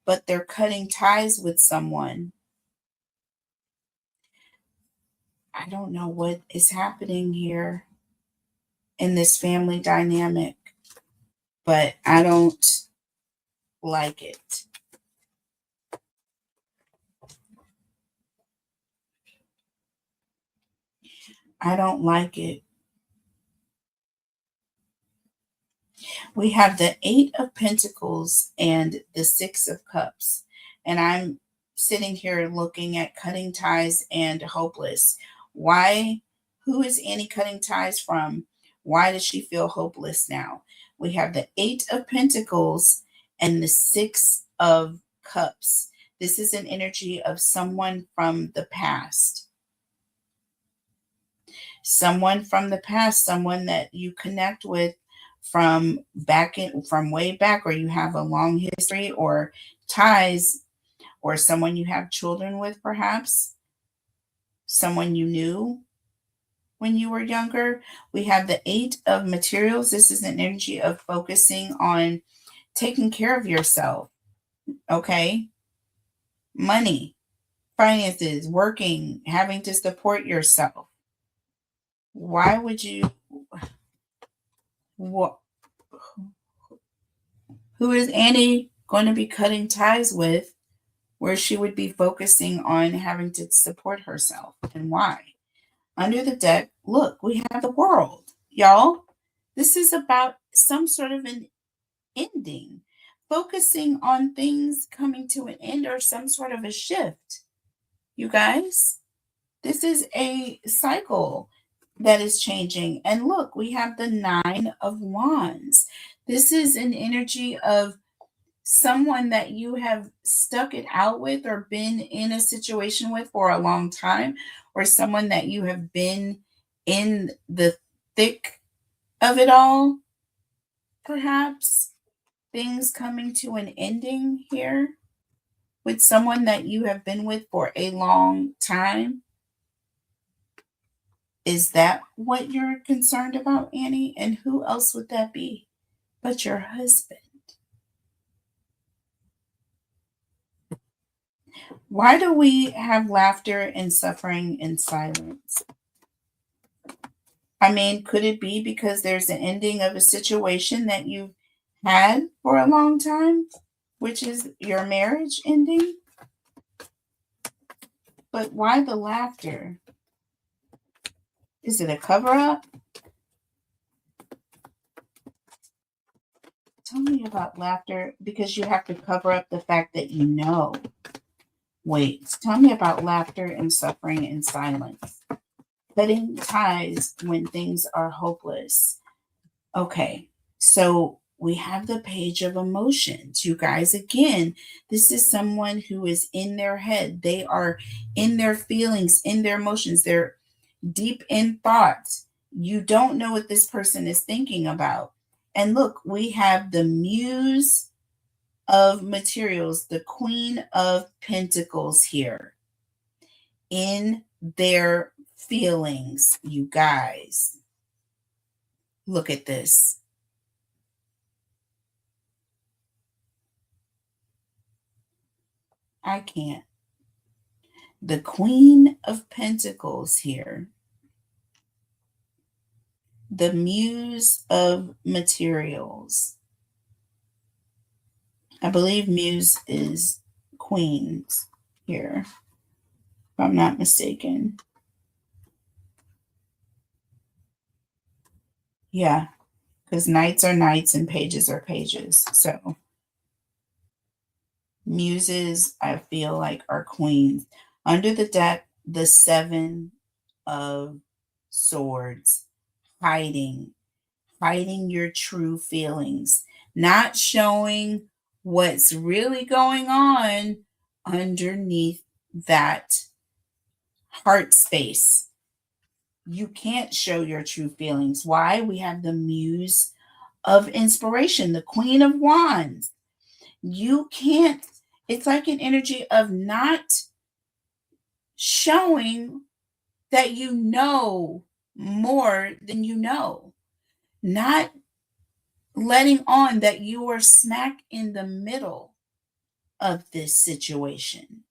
but they're cutting ties with someone. I don't know what is happening here in this family dynamic, but I don't like it. I don't like it. We have the Eight of Pentacles and the Six of Cups. And I'm sitting here looking at cutting ties and hopeless. Why? Who is Annie cutting ties from? Why does she feel hopeless now? We have the Eight of Pentacles and the Six of Cups. This is an energy of someone from the past. Someone from the past, someone that you connect with from way back, or you have a long history or ties, or someone you have children with, perhaps someone you knew when you were younger. We have the Eight of Materials. This is an energy of focusing on taking care of yourself. Okay, money, finances, working, having to support yourself. Why would you what who is Annie going to be cutting ties with, where she would be focusing on having to support herself, and why? Under the deck, look, we have the World. Y'all, this is about some sort of an ending, focusing on things coming to an end or some sort of a shift. You guys, this is a cycle that is changing. And look, we have the Nine of Wands. This is an energy of someone that you have stuck it out with or been in a situation with for a long time, or someone that you have been in the thick of it all, perhaps. Things coming to an ending here with someone that you have been with for a long time. Is that what you're concerned about, Annie? And who else would that be but your husband? Why do we have laughter and suffering in silence? I mean, could it be because there's an ending of a situation that you've had for a long time, which is your marriage ending? But why the laughter? Is it a cover up? Tell me about laughter, because you have to cover up the fact that you know. Wait, tell me about laughter and suffering in silence. Cutting ties when things are hopeless. Okay, so we have the Page of Emotions. You guys, again, this is someone who is in their head. They are in their feelings, in their emotions. They're deep in thoughts. You don't know what this person is thinking about. And look, we have the Muse of Materials, the Queen of Pentacles here in their feelings, you guys. Look at this. I can't. The Queen of Pentacles here. The Muse of Materials. I believe Muse is queens here. if I'm not mistaken. Yeah, because knights are knights and pages are pages. So muses, I feel like, are queens. Under the deck, the seven of swords, hiding, hiding your true feelings, not showing what's really going on underneath that heart space. You can't show your true feelings. Why? We have the muse of inspiration, the queen of wands. You can't, it's like an energy of not showing that you know more than you know, not letting on that you are smack in the middle of this situation.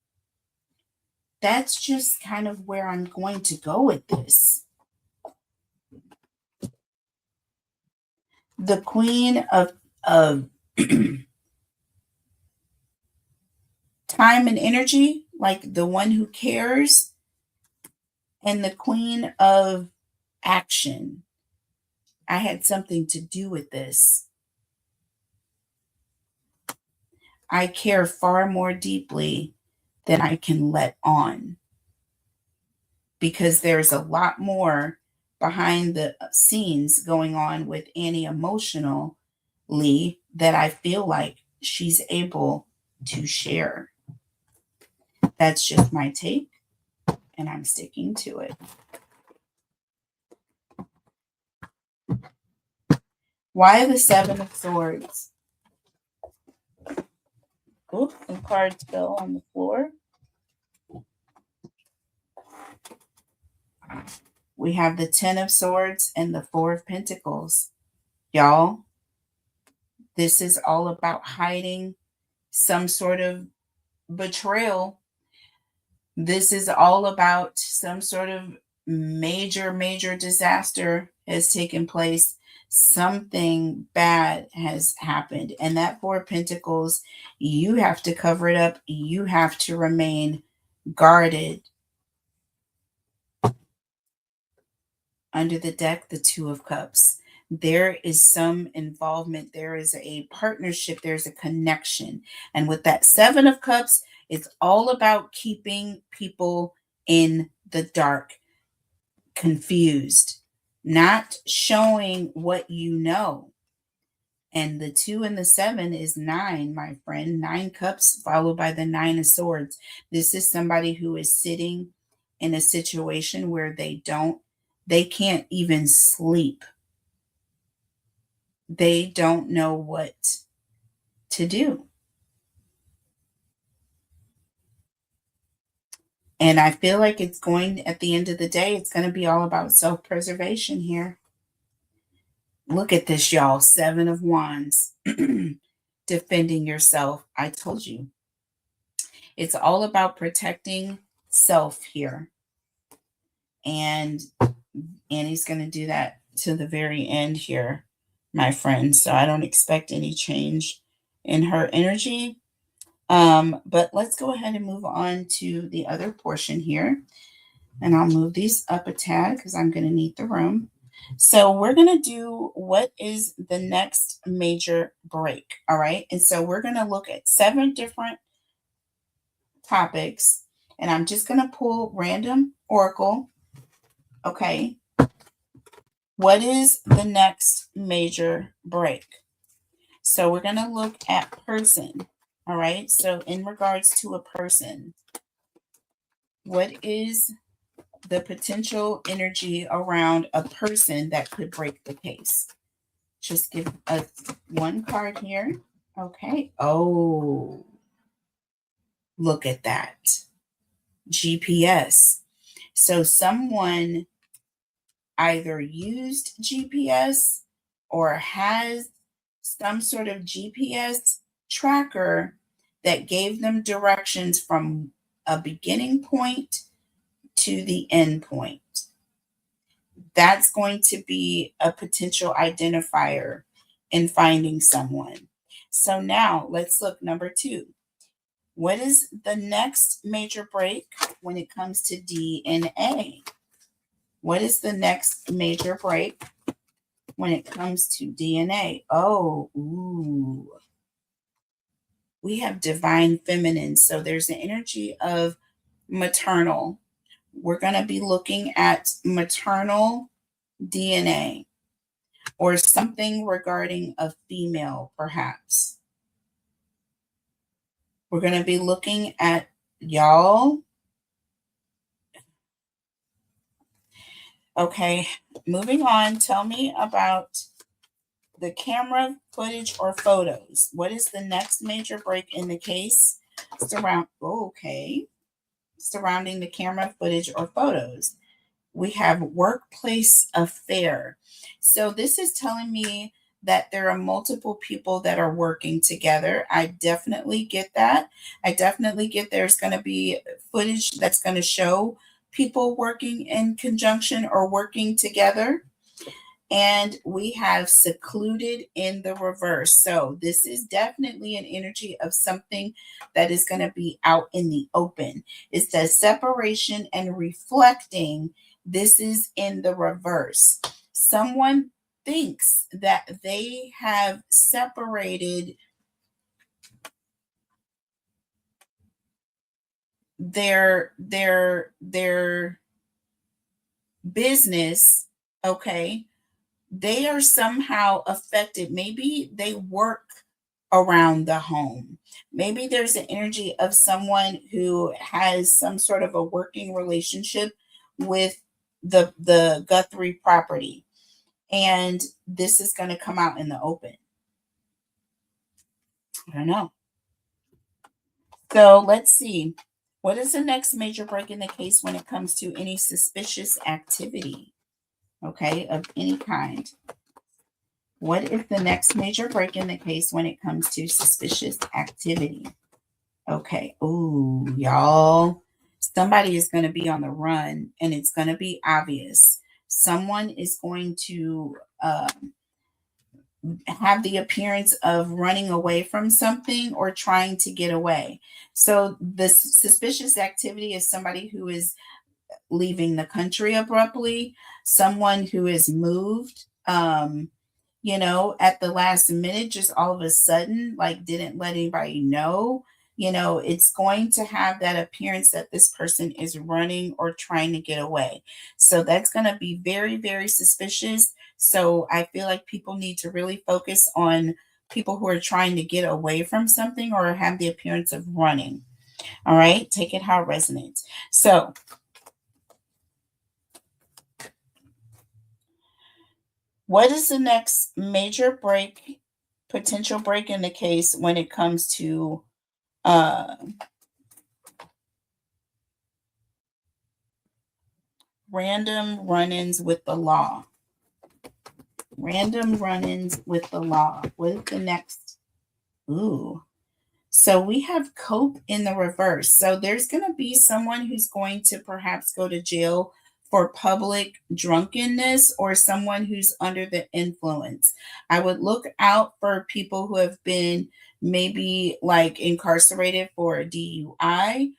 That's just kind of where I'm going to go with this. The queen of time and energy, like the one who cares, and the queen of action. I had something to do with this. I care far more deeply than I can let on, because there's a lot more behind the scenes going on with Annie emotionally that I feel like she's able to share. That's just my take, and I'm sticking to it. Why the Seven of Swords? Oops, some cards fell on the floor. We have the Ten of Swords and the Four of Pentacles. Y'all, this is all about hiding some sort of betrayal. This is all about some sort of major disaster has taken place. Something bad has happened. And that Four of Pentacles, you have to cover it up. You have to remain guarded. Under the deck, the Two of Cups. There is some involvement. There is a partnership. There's a connection. And with that Seven of Cups, it's all about keeping people in the dark, confused, not showing what you know. And the two and the seven is nine, my friend. Nine cups followed by the Nine of Swords. This is somebody who is sitting in a situation where they can't even sleep. They don't know what to do. And I feel like it's going, at the end of the day, it's going to be all about self preservation here. Look at this, y'all. Seven of Wands. Defending yourself. I told you. It's all about protecting self here. And Annie's going to do that to the very end here, my friend. So I don't expect any change in her energy. But let's go ahead and move on to the other portion here. And I'll move these up a tad because I'm going to need the room. So we're going to do what is the next major break. All right. And so we're going to look at 7 different topics. And I'm just going to pull random oracle. Okay. What is the next major break? So we're going to look at person. All right. So in regards to a person, what is the potential energy around a person that could break the case? Just give us one card here. Okay. Oh, look at that. GPS. So someone either used GPS or has some sort of GPS tracker that gave them directions from a beginning point to the end point. That's going to be a potential identifier in finding someone. So now let's look number 2. What is the next major break when it comes to DNA? What is the next major break when it comes to DNA? Oh, ooh. We have divine feminine. So there's the energy of maternal. We're going to be looking at maternal DNA or something regarding a female, perhaps. We're going to be looking at y'all. Okay, moving on. Tell me about the camera footage or photos. What is the next major break in the case surrounding the camera footage or photos? We have workplace affair. So this is telling me that there are multiple people that are working together. I definitely get that. I definitely get there's going to be footage that's going to show people working in conjunction or working together. And we have secluded in the reverse. So this is definitely an energy of something that is going to be out in the open. It says separation and reflecting. This is in the reverse. Someone thinks that they have separated their business, okay? They are somehow affected. Maybe they work around the home. Maybe there's an energy of someone who has some sort of a working relationship with the Guthrie property. And this is going to come out in the open. I don't know. So let's see. What is the next major break in the case when it comes to any suspicious activity? Okay, of any kind. What is the next major break in the case when it comes to suspicious activity? Okay. Ooh, y'all. Somebody is going to be on the run and it's going to be obvious. Someone is going to have the appearance of running away from something or trying to get away. So, the suspicious activity is somebody who is leaving the country abruptly, someone who is moved, at the last minute, just all of a sudden, like didn't let anybody know. It's going to have that appearance that this person is running or trying to get away. So that's going to be very, very suspicious. So I feel like people need to really focus on people who are trying to get away from something or have the appearance of running. All right, take it how it resonates. So, what is the next major break, potential break in the case when it comes to uh, random run ins with the law? Random run ins with the law. What is the next? Ooh. So we have cope in the reverse. So there's going to be someone who's going to perhaps go to jail for public drunkenness or someone who's under the influence. I would look out for people who have been maybe like incarcerated for a DUI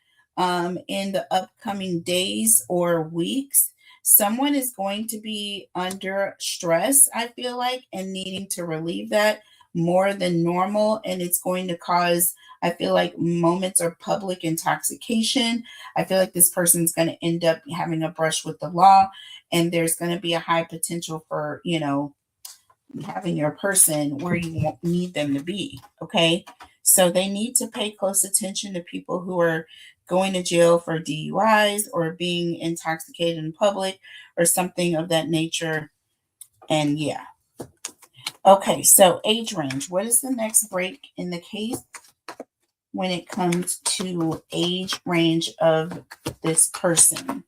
in the upcoming days or weeks. Someone is going to be under stress, I feel like, and needing to relieve that more than normal. And it's going to cause, I feel like, moments of public intoxication. I feel like this person's going to end up having a brush with the law, and there's going to be a high potential for, having your person where you need them to be. Okay. So they need to pay close attention to people who are going to jail for DUIs or being intoxicated in public or something of that nature. And yeah. Okay. So age range. What is the next break in the case when it comes to age range of this person?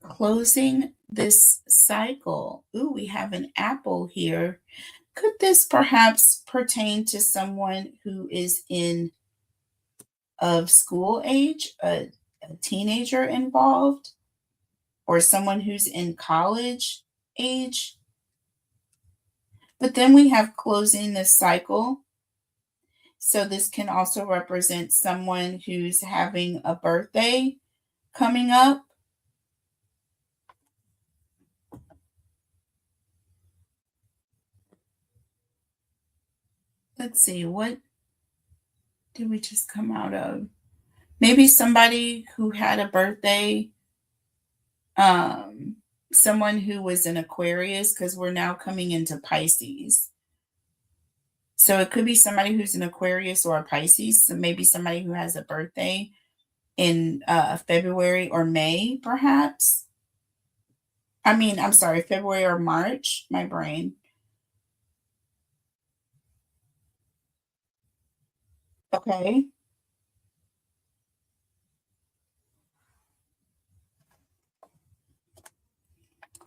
Closing this cycle. Ooh, we have an apple here. Could this perhaps pertain to someone who is in of school age, a teenager involved, or someone who's in college age? But then we have closing the cycle. So this can also represent someone who's having a birthday coming up. Let's see, what did we just come out of? Maybe somebody who had a birthday, um, someone who was an Aquarius, because we're now coming into Pisces. So it could be somebody who's an Aquarius or a Pisces. So maybe somebody who has a birthday in February or May, perhaps. I'm sorry, February or March. My brain. Okay.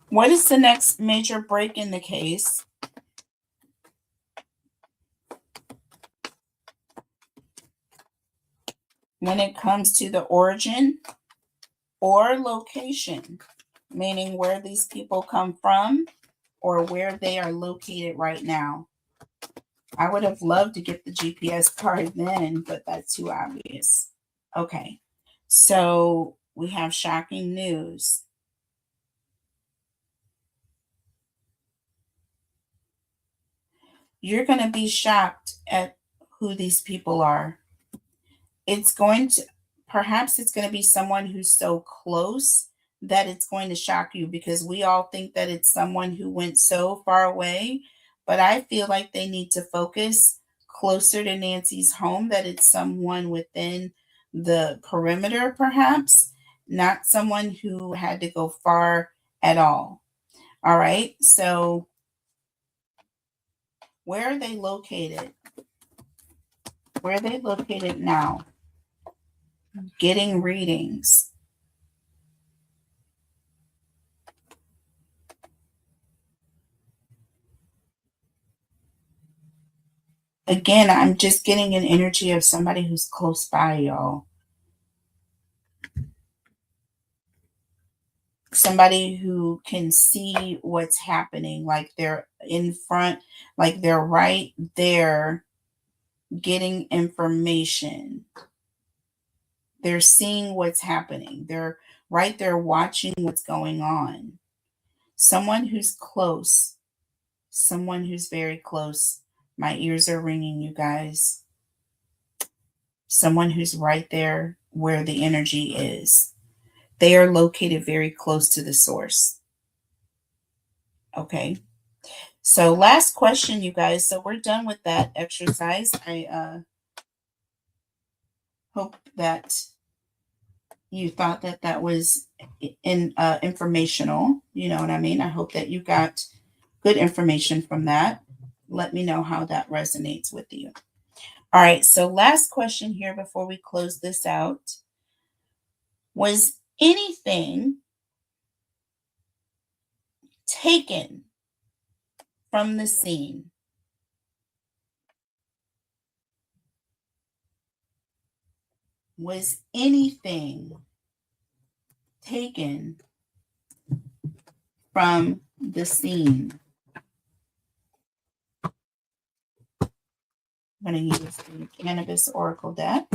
What is the next major break in the case? When it comes to the origin or location, meaning where these people come from or where they are located right now. I would have loved to get the GPS card then, but that's too obvious. Okay, so we have shocking news. You're going to be shocked at who these people are. It's going to, perhaps it's going to be someone who's so close that it's going to shock you, because we all think that it's someone who went so far away, but I feel like they need to focus closer to Nancy's home, that it's someone within the perimeter, perhaps, not someone who had to go far at all. All right, so where are they located? Where are they located now? Getting readings. Again, I'm just getting an energy of somebody who's close by, y'all. Somebody who can see what's happening, like they're in front, like they're right there getting information. They're seeing what's happening. They're right there watching what's going on. Someone who's close, someone who's very close. My ears are ringing, you guys. Someone who's right there where the energy is. They are located very close to the source. Okay. So last question, you guys. So we're done with that exercise. I hope that you thought that that was informational. You know what I mean? I hope that you got good information from that. Let me know how that resonates with you. All right. So last question here before we close this out. Was anything taken from the scene? Was anything taken from the scene? I'm going to use the Cannabis Oracle deck.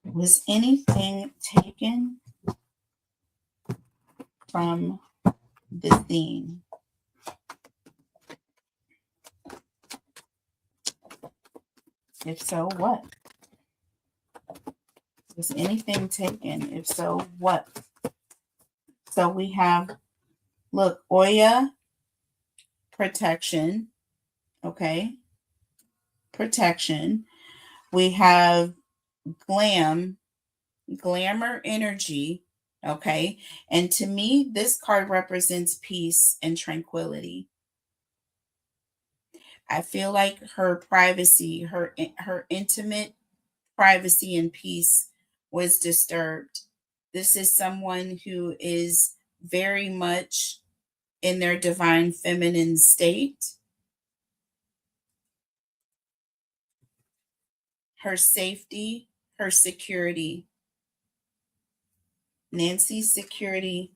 Was anything taken from the scene? If so, what? Was anything taken? If so, what? So we have, look, Oya, protection. Okay. Protection. We have glamour energy. Okay. And to me, this card represents peace and tranquility. I feel like her privacy, her intimate privacy and peace was disturbed. This is someone who is very much in their divine feminine state. Her safety, her security. Nancy's security.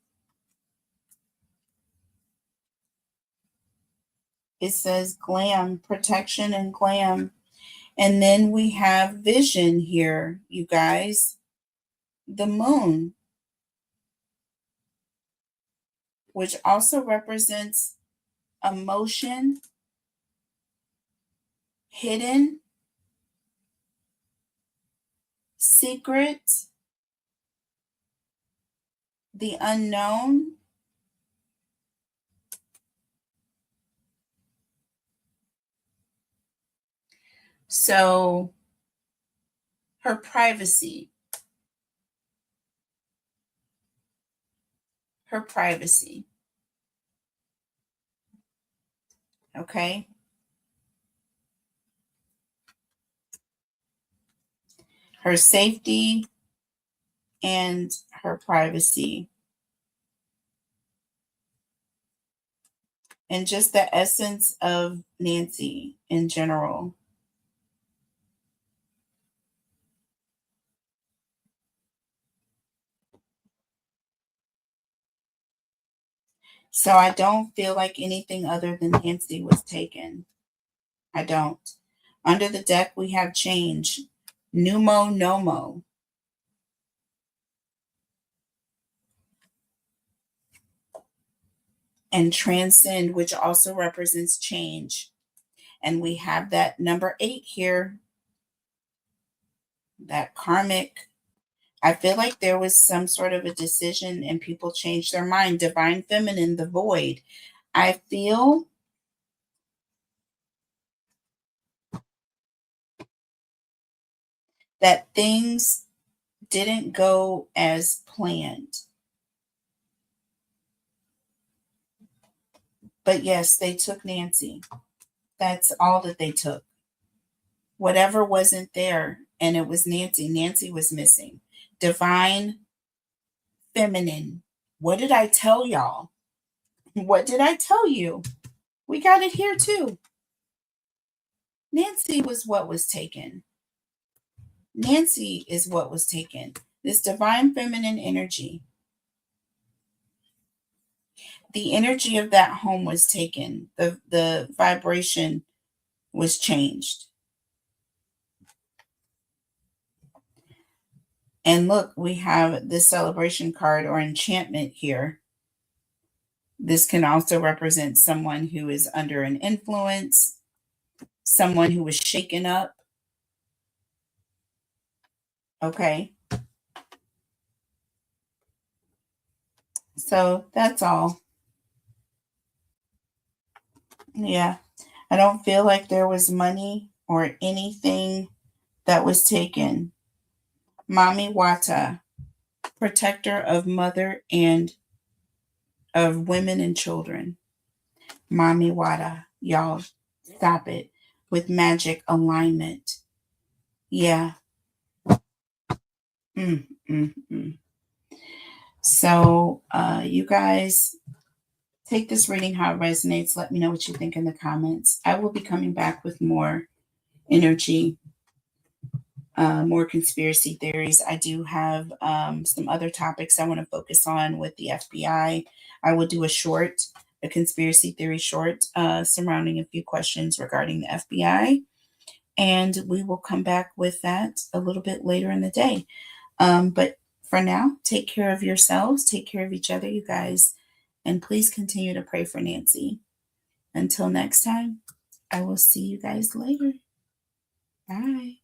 It says glam, protection and glam. And then we have vision here, you guys. The moon, which also represents emotion, hidden, secret, the unknown. So her privacy, okay? Her safety and her privacy. And just the essence of Nancy in general. So I don't feel like anything other than Nancy was taken. I don't. Under the deck, we have change. Pneumo nomo. And transcend, which also represents change. And we have that number 8 here, that karmic. I feel like there was some sort of a decision and people changed their mind. Divine feminine, the void. I feel that things didn't go as planned. But yes, they took Nancy. That's all that they took. Whatever wasn't there, and it was Nancy. Nancy was missing. Divine feminine. What did I tell y'all? What did I tell you? We got it here too. Nancy was what was taken. Nancy is what was taken. This divine feminine energy. The energy of that home was taken. The vibration was changed. And look, we have this celebration card or enchantment here. This can also represent someone who is under an influence, someone who was shaken up. Okay. So that's all. Yeah. I don't feel like there was money or anything that was taken. Mami Wata, protector of mother and of women and children. Mami Wata, y'all stop it with magic alignment. Yeah. Mm, mm, mm. So, you guys take this reading how it resonates. Let me know what you think in the comments. I will be coming back with more energy, more conspiracy theories. I do have some other topics I want to focus on with the FBI. I will do a conspiracy theory short surrounding a few questions regarding the FBI. And we will come back with that a little bit later in the day. But for now, take care of yourselves, take care of each other, you guys, and please continue to pray for Nancy. Until next time, I will see you guys later. Bye.